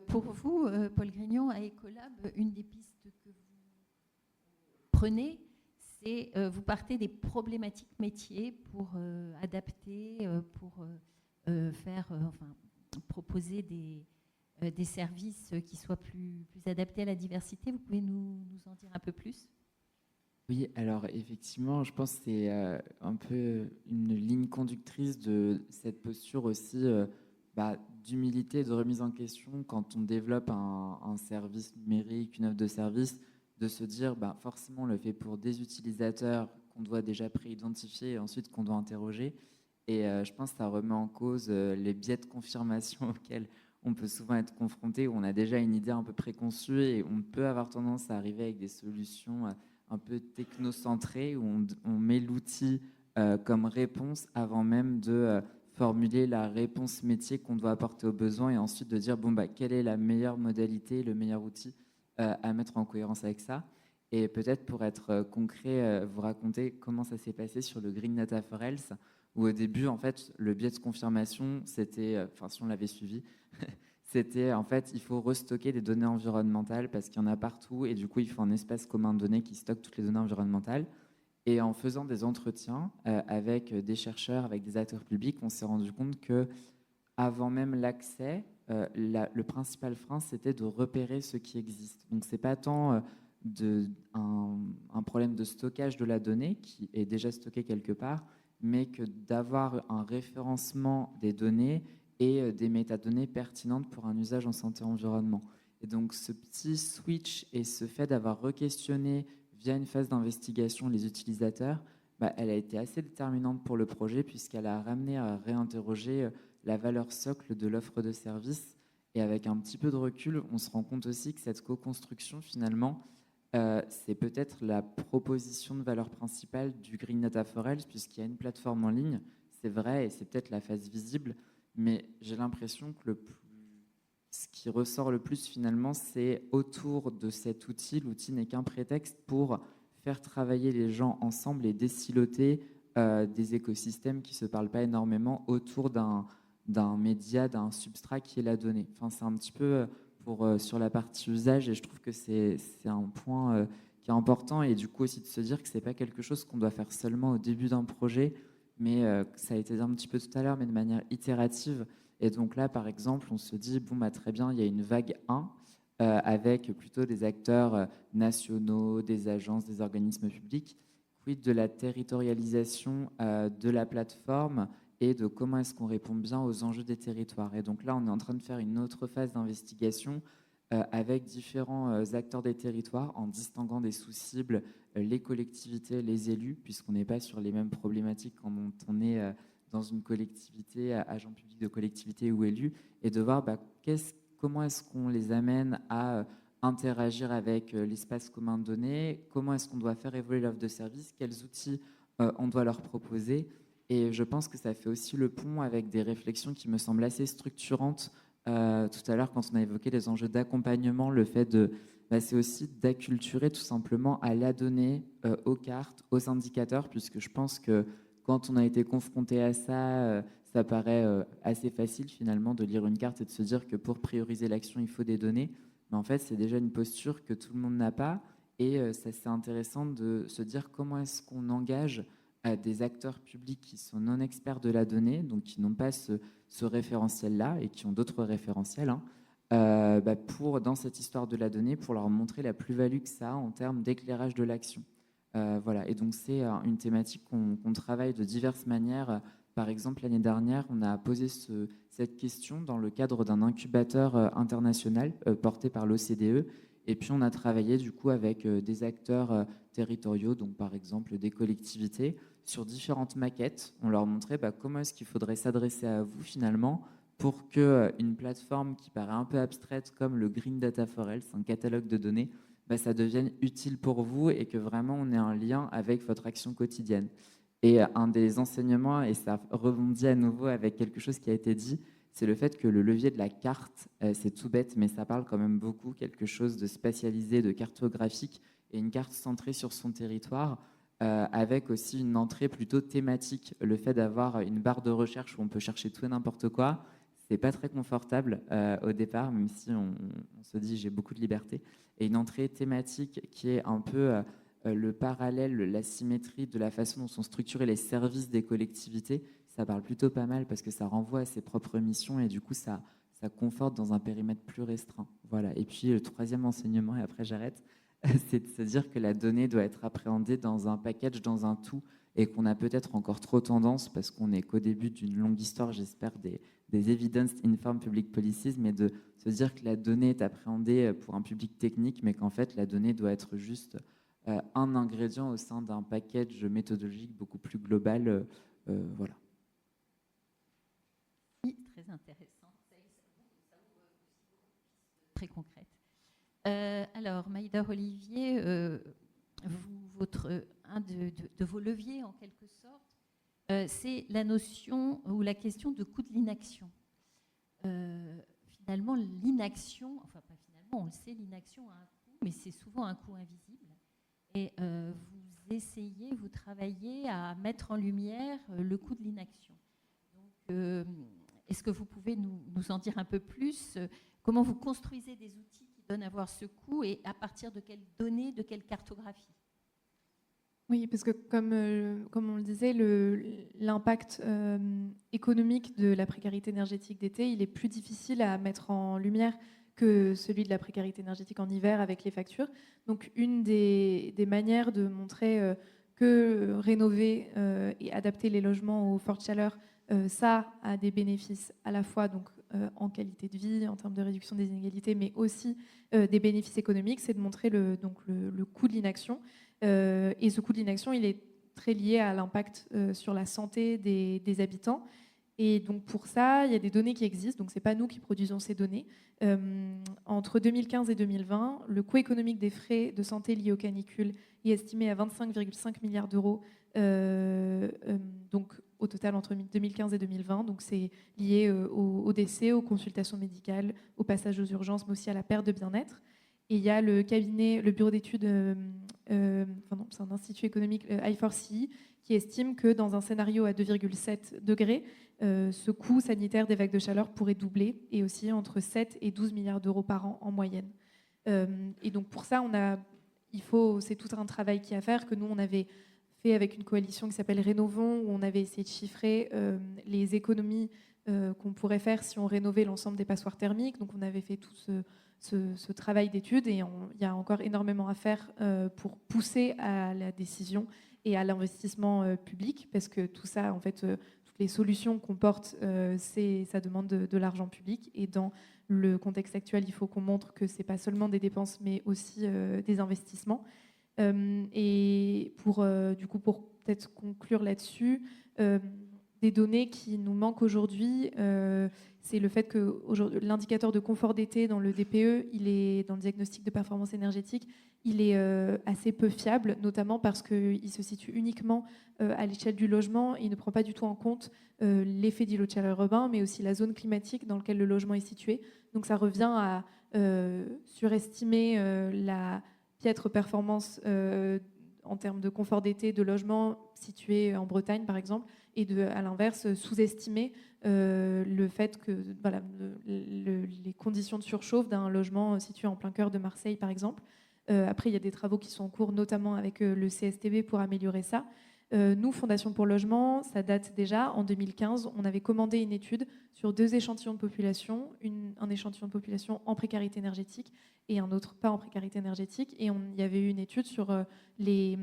Pour vous, Paul Grignon, à Ecolab, une des pistes que vous prenez, c'est vous partez des problématiques métiers pour adapter, pour proposer des services qui soient plus adaptés à la diversité. Vous pouvez nous en dire un peu plus ? Oui, alors effectivement, je pense que c'est un peu une ligne conductrice de cette posture aussi d'humilité et de remise en question quand on développe un service numérique, une offre de service, de se dire forcément on le fait pour des utilisateurs qu'on doit déjà pré-identifier et ensuite qu'on doit interroger. Et je pense que ça remet en cause les biais de confirmation auxquels on peut souvent être confronté, où on a déjà une idée un peu préconçue et on peut avoir tendance à arriver avec des solutions un peu technocentrées, où on met l'outil comme réponse avant même de formuler la réponse métier qu'on doit apporter aux besoins et ensuite de dire quelle est la meilleure modalité, le meilleur outil à mettre en cohérence avec ça. Et peut-être pour être concret, vous raconter comment ça s'est passé sur le Green Data for Health, où au début, en fait, le biais de confirmation, c'était, si on l'avait suivi, c'était en fait, il faut restocker des données environnementales parce qu'il y en a partout et du coup, il faut un espace commun de données qui stocke toutes les données environnementales. Et en faisant des entretiens avec des chercheurs, avec des acteurs publics, on s'est rendu compte que avant même l'accès, le principal frein, c'était de repérer ce qui existe. Donc, c'est pas tant un problème de stockage de la donnée qui est déjà stockée quelque part, mais que d'avoir un référencement des données et des métadonnées pertinentes pour un usage en santé-environnement. Et donc, ce petit switch et ce fait d'avoir re-questionné via une phase d'investigation les utilisateurs, elle a été assez déterminante pour le projet puisqu'elle a ramené à réinterroger la valeur socle de l'offre de service. Et avec un petit peu de recul, on se rend compte aussi que cette co-construction, finalement, c'est peut-être la proposition de valeur principale du Green Data for Health, puisqu'il y a une plateforme en ligne, c'est vrai, et c'est peut-être la face visible, mais j'ai l'impression que ce qui ressort le plus finalement, c'est autour de cet outil. L'outil n'est qu'un prétexte pour faire travailler les gens ensemble et désiloter des écosystèmes qui ne se parlent pas énormément autour d'un d'un média, d'un substrat qui est la donnée. Enfin, c'est un petit peu sur la partie usage, et je trouve que c'est un point qui est important, et du coup aussi de se dire que c'est pas quelque chose qu'on doit faire seulement au début d'un projet, mais ça a été dit un petit peu tout à l'heure, mais de manière itérative. Et donc là, par exemple, on se dit, bon, bah, très bien, il y a une vague 1, avec plutôt des acteurs nationaux, des agences, des organismes publics. Quid de la territorialisation de la plateforme et de comment est-ce qu'on répond bien aux enjeux des territoires. Et donc là, on est en train de faire une autre phase d'investigation avec différents acteurs des territoires, en distinguant des sous-cibles, les collectivités, les élus, puisqu'on n'est pas sur les mêmes problématiques quand on est dans une collectivité, agent public de collectivité ou élu, et de voir comment est-ce qu'on les amène à interagir avec l'espace commun de données, comment est-ce qu'on doit faire évoluer l'offre de service, quels outils on doit leur proposer. Et je pense que ça fait aussi le pont avec des réflexions qui me semblent assez structurantes. Tout à l'heure, quand on a évoqué les enjeux d'accompagnement, le fait c'est aussi d'acculturer tout simplement à la donnée, aux cartes, aux indicateurs, puisque je pense que quand on a été confronté à ça, ça paraît assez facile finalement de lire une carte et de se dire que pour prioriser l'action, il faut des données. Mais en fait, c'est déjà une posture que tout le monde n'a pas. Et ça, c'est intéressant de se dire comment est-ce qu'on engage des acteurs publics qui sont non experts de la donnée, donc qui n'ont pas ce référentiel-là et qui ont d'autres référentiels, dans cette histoire de la donnée, pour leur montrer la plus-value que ça a en termes d'éclairage de l'action. Voilà. Et donc, c'est une thématique qu'on travaille de diverses manières. Par exemple, l'année dernière, on a posé cette question dans le cadre d'un incubateur international porté par l'OCDE. Et puis, on a travaillé du coup avec des acteurs territoriaux, donc par exemple des collectivités, sur différentes maquettes. On leur montrait comment est-ce qu'il faudrait s'adresser à vous finalement pour qu'une plateforme qui paraît un peu abstraite comme le Green Data for Health, un catalogue de données, ça devienne utile pour vous et que vraiment on ait un lien avec votre action quotidienne. Et un des enseignements, et ça rebondit à nouveau avec quelque chose qui a été dit, c'est le fait que le levier de la carte, c'est tout bête, mais ça parle quand même beaucoup, quelque chose de spatialisé, de cartographique, et une carte centrée sur son territoire, avec aussi une entrée plutôt thématique. Le fait d'avoir une barre de recherche où on peut chercher tout et n'importe quoi, c'est pas très confortable au départ, même si on se dit j'ai beaucoup de liberté. Et une entrée thématique qui est un peu le parallèle, la symétrie de la façon dont sont structurés les services des collectivités, ça parle plutôt pas mal parce que ça renvoie à ses propres missions et du coup ça conforte dans un périmètre plus restreint. Voilà. Et puis le troisième enseignement, et après j'arrête, c'est de se dire que la donnée doit être appréhendée dans un package, dans un tout, et qu'on a peut-être encore trop tendance, parce qu'on n'est qu'au début d'une longue histoire, j'espère, des evidence-informed public policies, mais de se dire que la donnée est appréhendée pour un public technique, mais qu'en fait la donnée doit être juste un ingrédient au sein d'un package méthodologique beaucoup plus global. Voilà. Oui, très intéressant. Très concrète. Alors, Maïdar Olivier, un de vos leviers, en quelque sorte, c'est la notion ou la question de coût de l'inaction. Finalement, l'inaction, enfin pas finalement, on le sait, l'inaction a un coût, mais c'est souvent un coût invisible. Et vous travaillez à mettre en lumière le coût de l'inaction. Donc, est-ce que vous pouvez nous en dire un peu plus ? Comment vous construisez des outils qui donnent à voir ce coût et à partir de quelles données, de quelle cartographie ? Oui, parce que comme on le disait, l'impact économique de la précarité énergétique d'été, il est plus difficile à mettre en lumière que celui de la précarité énergétique en hiver avec les factures. Donc une des manières de montrer que rénover et adapter les logements aux fortes chaleurs, ça a des bénéfices à la fois donc, en qualité de vie, en termes de réduction des inégalités, mais aussi des bénéfices économiques, c'est de montrer le coût de l'inaction. Et ce coût de l'inaction, il est très lié à l'impact sur la santé des habitants. Et donc pour ça, il y a des données qui existent, donc ce n'est pas nous qui produisons ces données. Entre 2015 et 2020, le coût économique des frais de santé liés aux canicules est estimé à 25,5 milliards d'euros, donc au total entre 2015 et 2020. Donc c'est lié au décès, aux consultations médicales, au passage aux urgences, mais aussi à la perte de bien-être. Et il y a le bureau d'études, c'est un institut économique, I4CE, qui estime que dans un scénario à 2,7 degrés, ce coût sanitaire des vagues de chaleur pourrait doubler et aussi entre 7 et 12 milliards d'euros par an en moyenne. Et donc pour ça, c'est tout un travail qui est à faire, que nous, on avait fait avec une coalition qui s'appelle Rénovons, où on avait essayé de chiffrer les économies qu'on pourrait faire si on rénovait l'ensemble des passoires thermiques. Donc on avait fait tout ce travail d'étude et il y a encore énormément à faire pour pousser à la décision et à l'investissement public, parce que tout ça, en fait, toutes les solutions qu'on porte, ça demande de l'argent public. Et dans le contexte actuel, il faut qu'on montre que ce n'est pas seulement des dépenses, mais aussi des investissements. Et pour peut-être conclure là-dessus, des données qui nous manquent aujourd'hui, c'est le fait que l'indicateur de confort d'été dans le DPE, dans le diagnostic de performance énergétique, il est assez peu fiable, notamment parce qu'il se situe uniquement à l'échelle du logement et il ne prend pas du tout en compte l'effet d'îlot de chaleur urbain, mais aussi la zone climatique dans laquelle le logement est situé. Donc ça revient à surestimer la piètre performance en termes de confort d'été de logement situé en Bretagne, par exemple, et à l'inverse, sous-estimer le fait que les conditions de surchauffe d'un logement situé en plein cœur de Marseille, par exemple. Après, il y a des travaux qui sont en cours, notamment avec le CSTB, pour améliorer ça. Nous, Fondation pour le Logement, ça date déjà. En 2015, on avait commandé une étude sur 2 échantillons de population, un échantillon de population en précarité énergétique et un autre pas en précarité énergétique. Et il y avait eu une étude sur les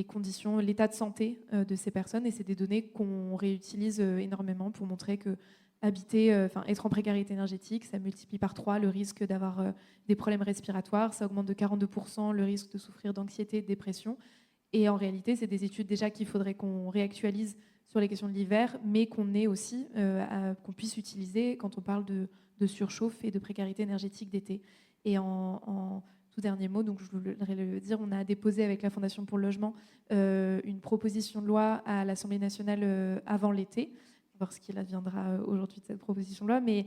conditions, l'état de santé de ces personnes. Et c'est des données qu'on réutilise énormément pour montrer que être en précarité énergétique, ça multiplie par 3 le risque d'avoir des problèmes respiratoires, ça augmente de 42% le risque de souffrir d'anxiété et de dépression. Et en réalité, c'est des études déjà qu'il faudrait qu'on réactualise sur les questions de l'hiver, mais qu'on ait aussi, qu'on puisse utiliser quand on parle de surchauffe et de précarité énergétique d'été. Et en tout dernier mot, donc je voudrais le dire, on a déposé avec la Fondation pour le Logement une proposition de loi à l'Assemblée nationale avant l'été, voir ce qu'il adviendra aujourd'hui de cette proposition de loi, mais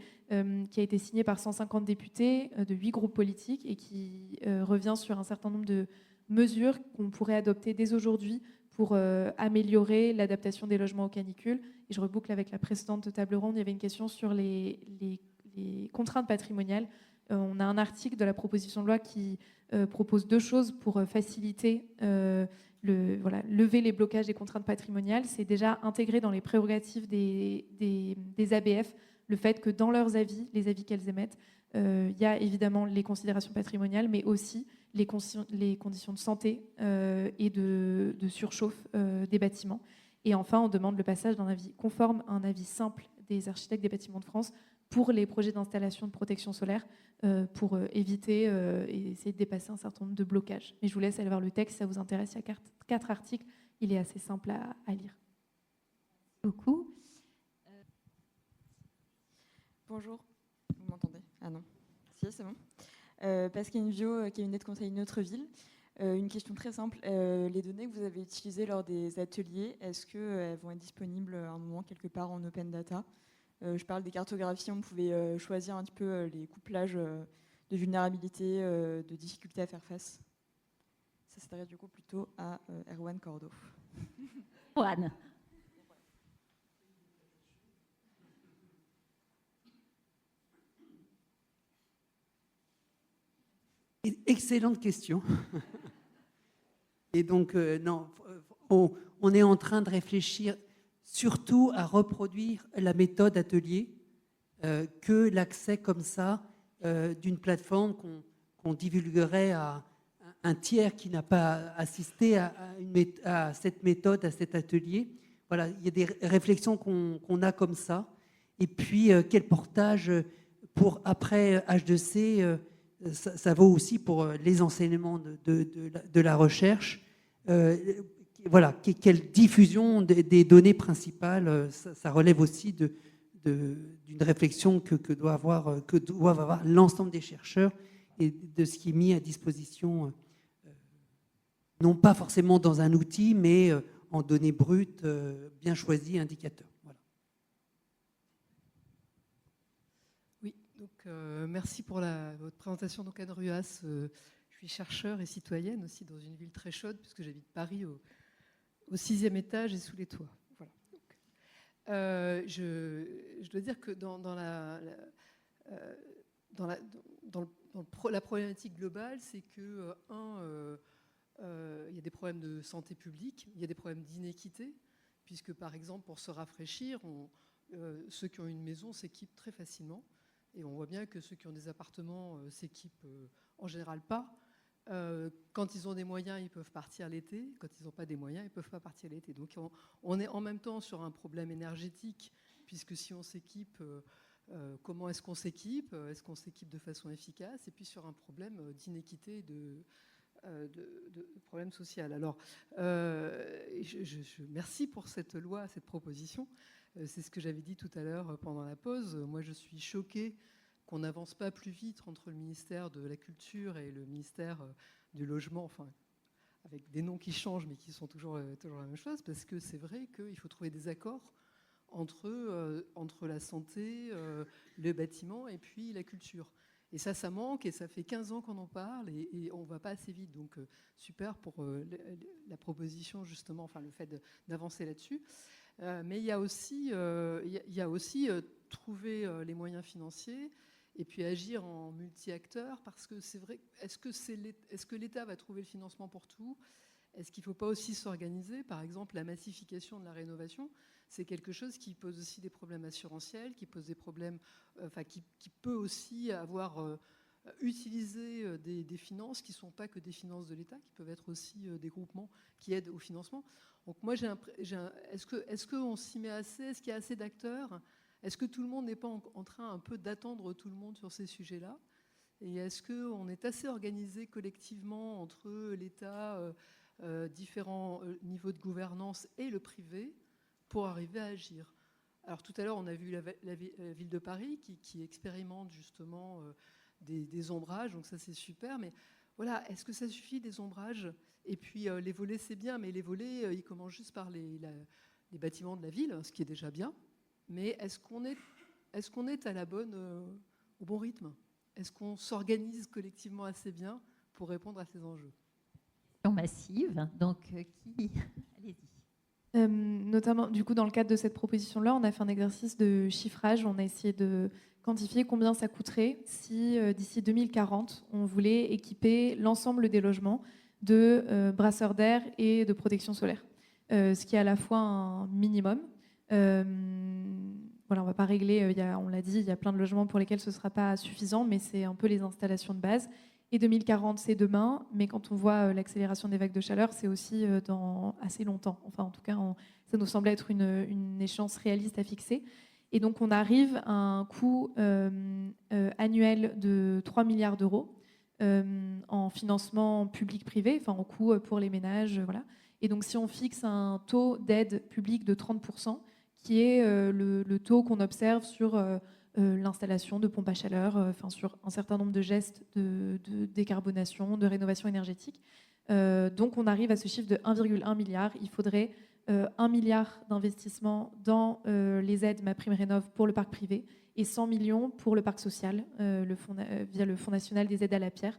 qui a été signée par 150 députés de 8 groupes politiques et qui revient sur un certain nombre de mesures qu'on pourrait adopter dès aujourd'hui pour améliorer l'adaptation des logements aux canicules. Et je reboucle avec la précédente table ronde, il y avait une question sur les contraintes patrimoniales. On a un article de la proposition de loi qui propose 2 choses pour faciliter, lever les blocages des contraintes patrimoniales. C'est déjà intégrer dans les prérogatives des ABF le fait que dans leurs avis, les avis qu'elles émettent, il y a évidemment les considérations patrimoniales, mais aussi les conditions de santé et de surchauffe des bâtiments. Et enfin, on demande le passage d'un avis conforme à un avis simple des architectes des bâtiments de France pour les projets d'installation de protection solaire, pour éviter et essayer de dépasser un certain nombre de blocages. Mais je vous laisse aller voir le texte, si ça vous intéresse. Il y a 4 articles, il est assez simple à lire. Merci beaucoup. Bonjour, vous m'entendez? Ah non, si, c'est bon. Pascaline Viau, cabinet de conseil Notre Ville. Une question très simple. Les données que vous avez utilisées lors des ateliers, est-ce qu'elles vont être disponibles à un moment quelque part en open data? Je parle des cartographies, on pouvait choisir un petit peu les couplages de vulnérabilité, de difficultés à faire face. Ça s'adresse du coup plutôt à Erwan Cordo. Erwan. Excellente question. Et donc, non, on est en train de réfléchir surtout à reproduire la méthode atelier, que l'accès comme ça d'une plateforme qu'on divulguerait à un tiers qui n'a pas assisté à cette méthode, à cet atelier. Voilà, il y a des réflexions qu'on a comme ça. Et puis, quel portage pour après H2C, ça vaut aussi pour les enseignements de la recherche. Voilà, quelle diffusion des données principales, ça relève aussi d'une réflexion que doivent avoir l'ensemble des chercheurs et de ce qui est mis à disposition, non pas forcément dans un outil, mais en données brutes, bien choisies, indicateurs. Voilà. Oui, donc merci pour votre présentation. Donc Anne Ruas, je suis chercheure et citoyenne aussi dans une ville très chaude, puisque j'habite Paris, au 6e étage et sous les toits. Voilà. Je dois dire que dans la problématique globale, c'est que, il y a des problèmes de santé publique, il y a des problèmes d'inéquité, puisque, par exemple, pour se rafraîchir, ceux qui ont une maison s'équipent très facilement. Et on voit bien que ceux qui ont des appartements s'équipent en général pas. Quand ils ont des moyens, ils peuvent partir l'été. Quand ils n'ont pas des moyens, ils ne peuvent pas partir l'été. Donc on est en même temps sur un problème énergétique, puisque si on s'équipe, comment est-ce qu'on s'équipe? Est-ce qu'on s'équipe de façon efficace? Et puis sur un problème d'inéquité, de problème social. Alors, merci pour cette loi, cette proposition. C'est ce que j'avais dit tout à l'heure pendant la pause. Moi, je suis choquée qu'on n'avance pas plus vite entre le ministère de la Culture et le ministère du Logement, enfin, avec des noms qui changent, mais qui sont toujours la même chose, parce que c'est vrai qu'il faut trouver des accords entre la santé, le bâtiment et puis la culture. Et ça manque, et ça fait 15 ans qu'on en parle, et on ne va pas assez vite. Donc, super pour la proposition, justement, enfin, le fait d'avancer là-dessus. Mais il y a aussi, trouver les moyens financiers et puis agir en multi-acteurs, parce que c'est vrai, est-ce que l'État va trouver le financement pour tout? Est-ce qu'il ne faut pas aussi s'organiser? Par exemple, la massification de la rénovation, c'est quelque chose qui pose aussi des problèmes assurantiels, qui pose des problèmes, qui peut aussi avoir utilisé des finances qui ne sont pas que des finances de l'État, qui peuvent être aussi des groupements qui aident au financement. Donc moi, est-ce qu'on s'y met assez? Est-ce qu'il y a assez d'acteurs? Est-ce que tout le monde n'est pas en train un peu d'attendre tout le monde sur ces sujets-là? Et est-ce qu'on est assez organisé collectivement entre l'État, différents niveaux de gouvernance et le privé pour arriver à agir? Alors tout à l'heure, on a vu la ville de Paris qui expérimente justement des ombrages, donc ça c'est super, mais voilà, est-ce que ça suffit des ombrages? Et puis les volets c'est bien, mais les volets ils commencent juste par les bâtiments de la ville, ce qui est déjà bien, mais est-ce qu'on est au bon rythme? Est-ce qu'on s'organise collectivement assez bien pour répondre à ces enjeux? Massive, donc qui? Allez-y. Notamment, du coup, dans le cadre de cette proposition-là, on a fait un exercice de chiffrage. On a essayé de quantifier combien ça coûterait si, d'ici 2040, on voulait équiper l'ensemble des logements de brasseurs d'air et de protection solaire. Ce qui est à la fois un minimum. Voilà, on ne va pas régler, on l'a dit, il y a plein de logements pour lesquels ce ne sera pas suffisant, mais c'est un peu les installations de base. Et 2040, c'est demain, mais quand on voit l'accélération des vagues de chaleur, c'est aussi dans assez longtemps. Enfin, en tout cas, ça nous semble être une échéance réaliste à fixer. Et donc, on arrive à un coût annuel de 3 milliards d'euros en financement public-privé, enfin en coût pour les ménages. Voilà. Et donc, si on fixe un taux d'aide publique de 30%, qui est le taux qu'on observe sur l'installation de pompes à chaleur, sur un certain nombre de gestes de décarbonation, de rénovation énergétique. Donc on arrive à ce chiffre de 1,1 milliard. Il faudrait 1 milliard d'investissements dans les aides MaPrimeRénov' pour le parc privé et 100 millions pour le parc social via le Fonds national des aides à la pierre.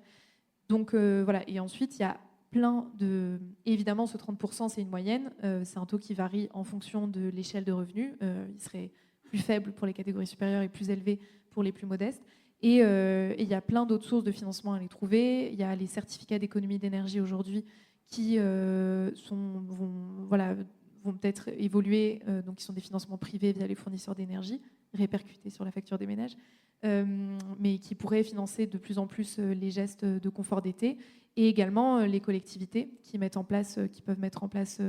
Donc voilà. Et ensuite, il y a plein de... Évidemment, ce 30%, c'est une moyenne. C'est un taux qui varie en fonction de l'échelle de revenus. Il serait plus faible pour les catégories supérieures et plus élevé pour les plus modestes. Et il y a plein d'autres sources de financement à les trouver. Il y a les certificats d'économie d'énergie aujourd'hui qui vont peut-être évoluer, donc qui sont des financements privés via les fournisseurs d'énergie, répercutés sur la facture des ménages, mais qui pourraient financer de plus en plus les gestes de confort d'été, et également les collectivités qui peuvent mettre en place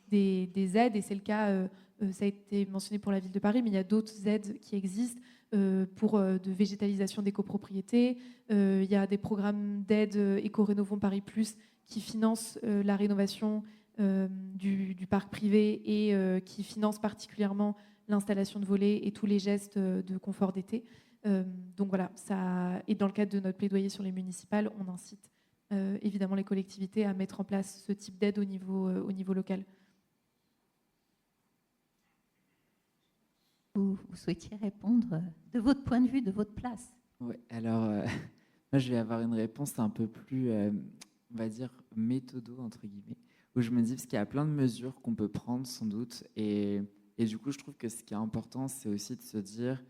des aides, et c'est le cas, ça a été mentionné pour la ville de Paris, mais il y a d'autres aides qui existent pour de végétalisation des copropriétés. Il y a des programmes d'aide Éco-Rénovons Paris Plus qui financent la rénovation du parc privé et qui financent particulièrement l'installation de volets et tous les gestes de confort d'été. Donc voilà, et dans le cadre de notre plaidoyer sur les municipales, on incite évidemment les collectivités à mettre en place ce type d'aide au niveau local. Vous souhaitiez répondre de votre point de vue, de votre place? Oui, alors moi je vais avoir une réponse un peu plus, on va dire, méthodo, entre guillemets. où je me dis, parce qu'il y a plein de mesures qu'on peut prendre sans doute, et du coup, je trouve que ce qui est important, c'est aussi de se dire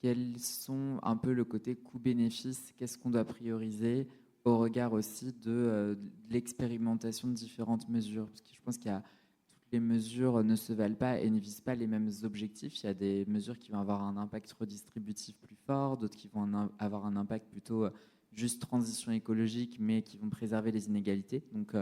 quels sont un peu le côté coût-bénéfice, qu'est-ce qu'on doit prioriser au regard aussi de l'expérimentation de différentes mesures. Parce que je pense qu'il y a toutes les mesures ne se valent pas et ne visent pas les mêmes objectifs. Il y a des mesures qui vont avoir un impact redistributif plus fort, d'autres qui vont avoir un impact plutôt juste transition écologique, mais qui vont préserver les inégalités. Donc,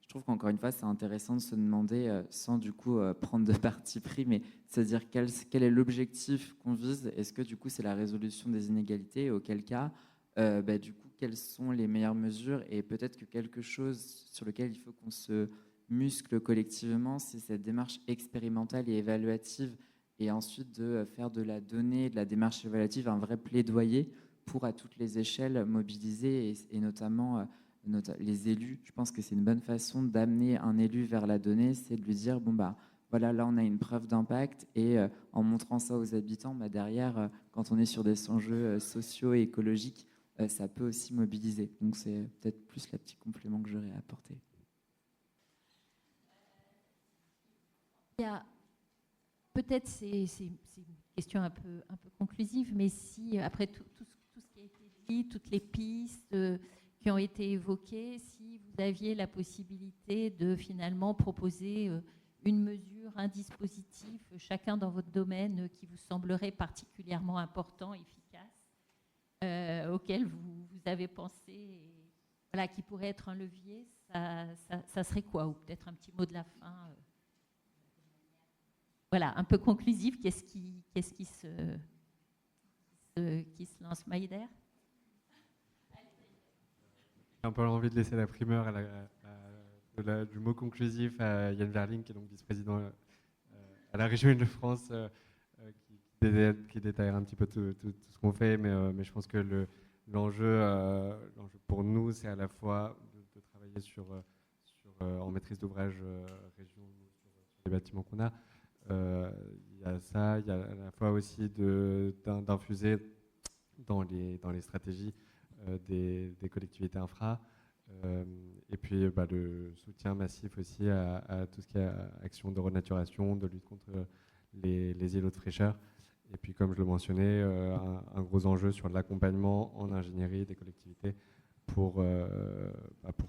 je trouve qu'encore une fois, c'est intéressant de se demander, sans du coup prendre de parti pris, mais se dire quel est l'objectif qu'on vise. Est-ce que du coup, c'est la résolution des inégalités? Auquel cas, du coup, quelles sont les meilleures mesures? Et peut-être que quelque chose sur lequel il faut qu'on se muscle collectivement, c'est cette démarche expérimentale et évaluative, et ensuite de faire de la donnée, de la démarche évaluative, un vrai plaidoyer pour, à toutes les échelles, mobiliser, et notamment les élus. Je pense que c'est une bonne façon d'amener un élu vers la donnée, c'est de lui dire, bon, bah, voilà, là, on a une preuve d'impact, et en montrant ça aux habitants, bah, derrière, quand on est sur des enjeux sociaux et écologiques, ça peut aussi mobiliser. Donc, c'est peut-être plus le petit complément que j'aurais à apporter. Peut-être c'est une question un peu conclusive, mais si, après tout ce qui a été dit, toutes les pistes qui ont été évoquées, si vous aviez la possibilité de finalement proposer une mesure, un dispositif, chacun dans votre domaine, qui vous semblerait particulièrement important, efficace, auquel vous avez pensé, et, voilà, qui pourrait être un levier, ça serait quoi? Ou peut-être un petit mot de la fin voilà, un peu conclusif. Qu'est-ce qui se lance, Maïder? J'ai un peu envie de laisser la primeur du mot conclusif à Yann Verling, qui est donc vice-président à la région Île-de-France, qui détaille un petit peu tout ce qu'on fait, mais je pense que l'enjeu pour nous, c'est à la fois de travailler en maîtrise d'ouvrage région sur les bâtiments qu'on a. Il y a ça, il y a à la fois aussi d'infuser dans les stratégies des collectivités infra, et puis le soutien massif aussi à tout ce qui est action de renaturation, de lutte contre les îlots de fraîcheur, et puis comme je le mentionnais, un gros enjeu sur l'accompagnement en ingénierie des collectivités pour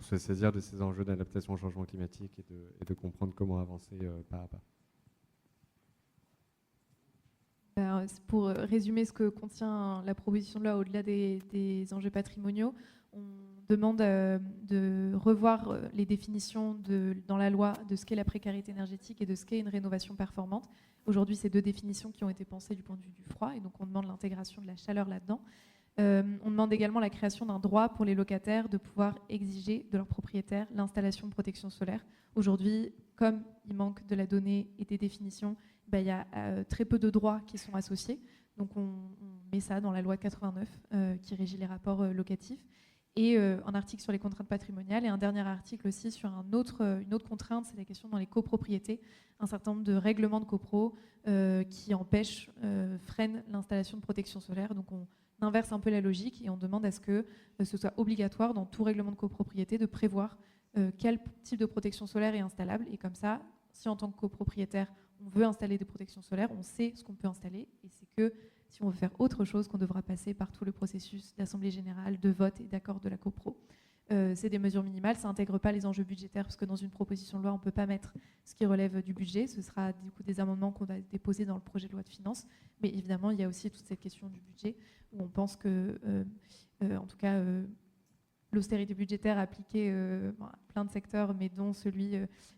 se saisir de ces enjeux d'adaptation au changement climatique et de comprendre comment avancer pas à pas. Pour résumer ce que contient la proposition de loi au-delà des enjeux patrimoniaux, on demande de revoir les définitions dans la loi de ce qu'est la précarité énergétique et de ce qu'est une rénovation performante. Aujourd'hui, c'est deux définitions qui ont été pensées du point de vue du froid, et donc on demande l'intégration de la chaleur là-dedans. On demande également la création d'un droit pour les locataires de pouvoir exiger de leurs propriétaires l'installation de protection solaire. Aujourd'hui, comme il manque de la donnée et des définitions, il y a très peu de droits qui sont associés. Donc on met ça dans la loi 89 qui régit les rapports locatifs. Et un article sur les contraintes patrimoniales et un dernier article aussi sur une autre contrainte, c'est la question dans les copropriétés. Un certain nombre de règlements de copro qui empêchent, freinent l'installation de protection solaire. Donc on inverse un peu la logique et on demande à ce que ce soit obligatoire dans tout règlement de copropriété de prévoir quel type de protection solaire est installable. Et comme ça, si en tant que copropriétaire, on veut installer des protections solaires, on sait ce qu'on peut installer, et c'est que si on veut faire autre chose, qu'on devra passer par tout le processus d'assemblée générale, de vote et d'accord de la copro. C'est des mesures minimales, ça n'intègre pas les enjeux budgétaires, parce que dans une proposition de loi, on ne peut pas mettre ce qui relève du budget. Ce sera du coup des amendements qu'on va déposer dans le projet de loi de finances. Mais évidemment, il y a aussi toute cette question du budget, où on pense que, en tout cas, l'austérité budgétaire appliquée à plein de secteurs, mais dont celui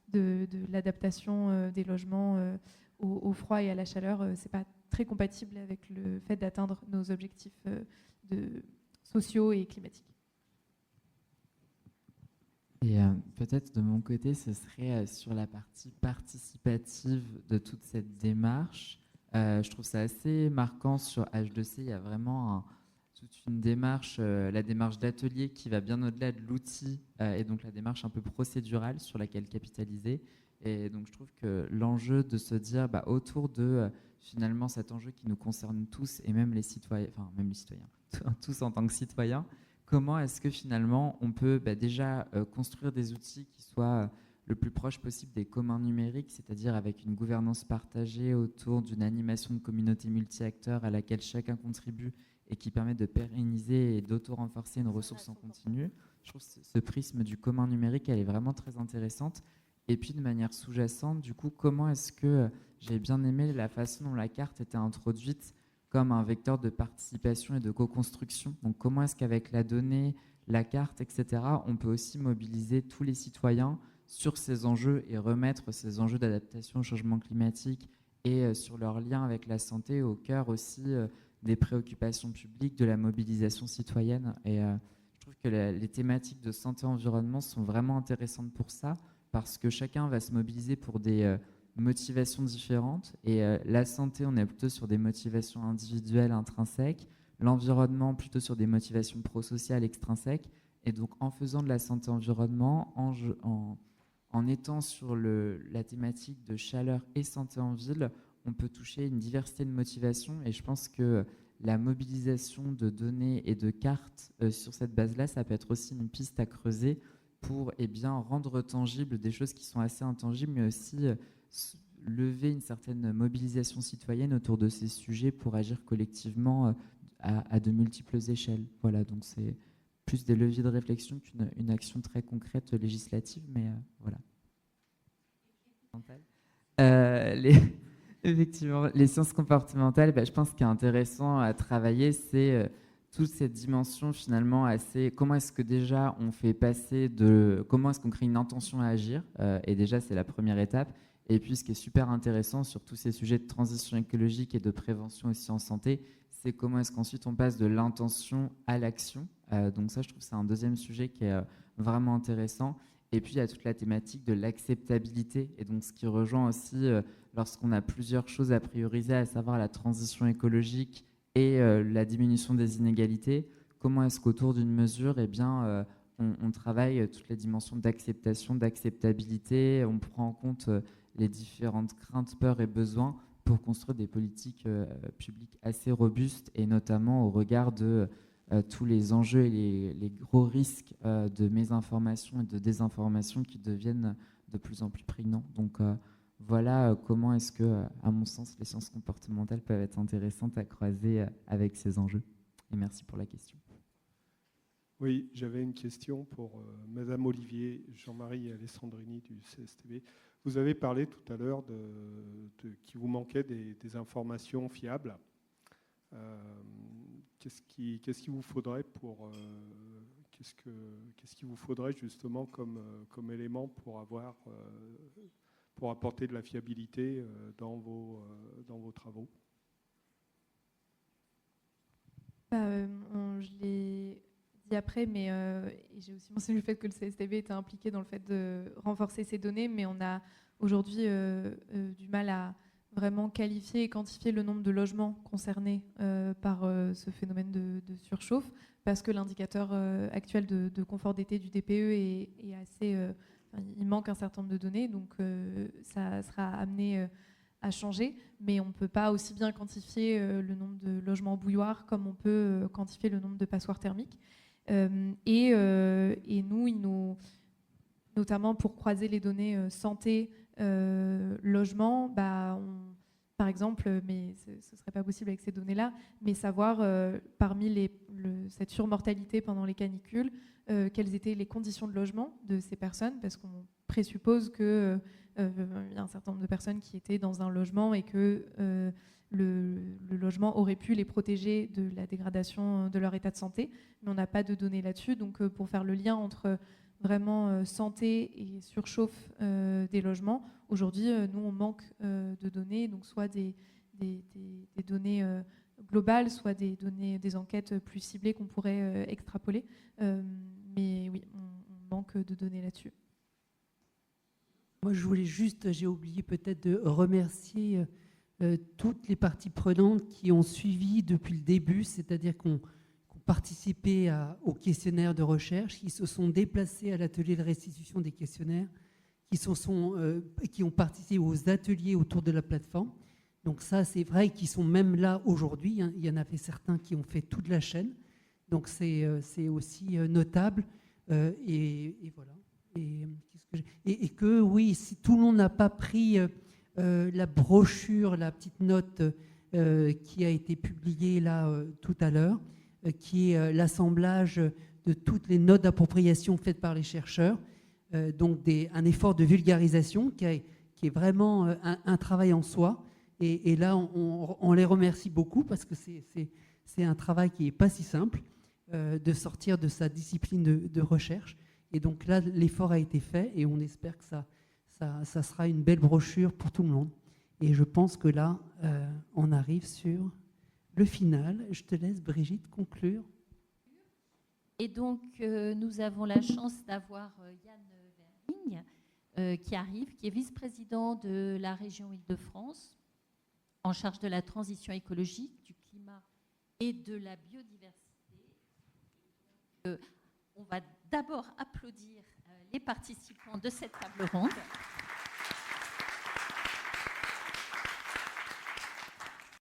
de l'adaptation des logements au froid et à la chaleur, c'est pas très compatible avec le fait d'atteindre nos objectifs sociaux et climatiques. Et peut-être de mon côté, ce serait sur la partie participative de toute cette démarche. Je trouve ça assez marquant sur H2C. Il y a vraiment toute une démarche, la démarche d'atelier qui va bien au-delà de l'outil, et donc la démarche un peu procédurale sur laquelle capitaliser. Et donc je trouve que l'enjeu de se dire autour de finalement cet enjeu qui nous concerne tous, et même les citoyens, tous en tant que citoyens, comment est-ce que finalement on peut déjà construire des outils qui soient le plus proche possible des communs numériques, c'est-à-dire avec une gouvernance partagée autour d'une animation de communauté multi-acteurs à laquelle chacun contribue et qui permet de pérenniser et d'auto-renforcer une ressource en continu. Je trouve que ce prisme du commun numérique, elle est vraiment très intéressante. Et puis de manière sous-jacente, du coup, comment est-ce que j'ai bien aimé la façon dont la carte était introduite comme un vecteur de participation et de co-construction. Donc comment est-ce qu'avec la donnée, la carte, etc., on peut aussi mobiliser tous les citoyens sur ces enjeux et remettre ces enjeux d'adaptation au changement climatique et sur leur lien avec la santé au cœur aussi des préoccupations publiques, de la mobilisation citoyenne. Et je trouve que les thématiques de santé-environnement sont vraiment intéressantes pour ça, parce que chacun va se mobiliser pour des motivations différentes. Et la santé, on est plutôt sur des motivations individuelles, intrinsèques. L'environnement, plutôt sur des motivations prosociales, extrinsèques. Et donc, en faisant de la santé-environnement, en étant sur la thématique de chaleur et santé en ville, on peut toucher une diversité de motivations. Et je pense que la mobilisation de données et de cartes sur cette base-là, ça peut être aussi une piste à creuser pour rendre tangibles des choses qui sont assez intangibles, mais aussi lever une certaine mobilisation citoyenne autour de ces sujets pour agir collectivement à de multiples échelles. Voilà, donc c'est plus des leviers de réflexion qu'une action très concrète législative, mais voilà. Effectivement, les sciences comportementales, je pense qu'il est intéressant à travailler, c'est toute cette dimension finalement assez... Comment est-ce que déjà on fait passer comment est-ce qu'on crée une intention à agir, et déjà c'est la première étape. Et puis ce qui est super intéressant sur tous ces sujets de transition écologique et de prévention aussi en santé, c'est comment est-ce qu'ensuite on passe de l'intention à l'action. Donc ça, je trouve que c'est un deuxième sujet qui est vraiment intéressant. Et puis il y a toute la thématique de l'acceptabilité, et donc ce qui rejoint aussi lorsqu'on a plusieurs choses à prioriser, à savoir la transition écologique et la diminution des inégalités. Comment est-ce qu'autour d'une mesure, on travaille toutes les dimensions d'acceptation, d'acceptabilité, on prend en compte les différentes craintes, peurs et besoins pour construire des politiques publiques assez robustes, et notamment au regard de tous les enjeux et les gros risques de mésinformation et de désinformation qui deviennent de plus en plus prégnants. Donc voilà comment est-ce que, à mon sens, les sciences comportementales peuvent être intéressantes à croiser avec ces enjeux. Et merci pour la question. Oui, j'avais une question pour Madame Olivier, Jean-Marie et Alessandrini du CSTB. Vous avez parlé tout à l'heure qu'il vous manquait des informations fiables. Qu'est-ce qu'il vous faudrait qu'est-ce qu'il vous faudrait justement comme élément pour apporter de la fiabilité dans vos travaux? Je l'ai dit après, mais j'ai aussi mentionné le fait que le CSTB était impliqué dans le fait de renforcer ces données, mais on a aujourd'hui du mal à vraiment qualifier et quantifier le nombre de logements concernés par ce phénomène de surchauffe, parce que l'indicateur actuel de confort d'été du DPE est assez... il manque un certain nombre de données, donc ça sera amené à changer, mais on ne peut pas aussi bien quantifier le nombre de logements bouilloires comme on peut quantifier le nombre de passoires thermiques. Et nous, notamment pour croiser les données santé, logement, par exemple, mais ce ne serait pas possible avec ces données-là, mais savoir parmi cette surmortalité pendant les canicules, quelles étaient les conditions de logement de ces personnes, parce qu'on présuppose qu'il y a un certain nombre de personnes qui étaient dans un logement et que le logement aurait pu les protéger de la dégradation de leur état de santé, mais on n'a pas de données là-dessus. Donc pour faire le lien entre vraiment santé et surchauffe des logements, aujourd'hui nous on manque de données, donc soit des données globales, soit des enquêtes plus ciblées qu'on pourrait extrapoler, mais oui, on manque de données là-dessus. Moi je voulais juste, j'ai oublié peut-être de remercier toutes les parties prenantes qui ont suivi depuis le début, c'est-à-dire qu'on participé au questionnaire de recherche, qui se sont déplacés à l'atelier de restitution des questionnaires, qui ont participé aux ateliers autour de la plateforme. Donc ça, c'est vrai qu'ils sont même là aujourd'hui. Hein. Il y en avait certains qui ont fait toute la chaîne. Donc c'est aussi notable. Et voilà. Et que oui, si tout le monde n'a pas pris la brochure, la petite note qui a été publiée là tout à l'heure, qui est l'assemblage de toutes les notes d'appropriation faites par les chercheurs, donc un effort de vulgarisation qui est vraiment un travail en soi. Et là, on les remercie beaucoup parce que c'est un travail qui n'est pas si simple de sortir de sa discipline de recherche. Et donc là, l'effort a été fait et on espère que ça sera une belle brochure pour tout le monde. Et je pense que là, on arrive sur le final. Je te laisse, Brigitte, conclure. Et donc, nous avons la chance d'avoir Yann Verling qui arrive, qui est vice-président de la région Île-de-France, en charge de la transition écologique, du climat et de la biodiversité. On va d'abord applaudir les participants de cette table ronde.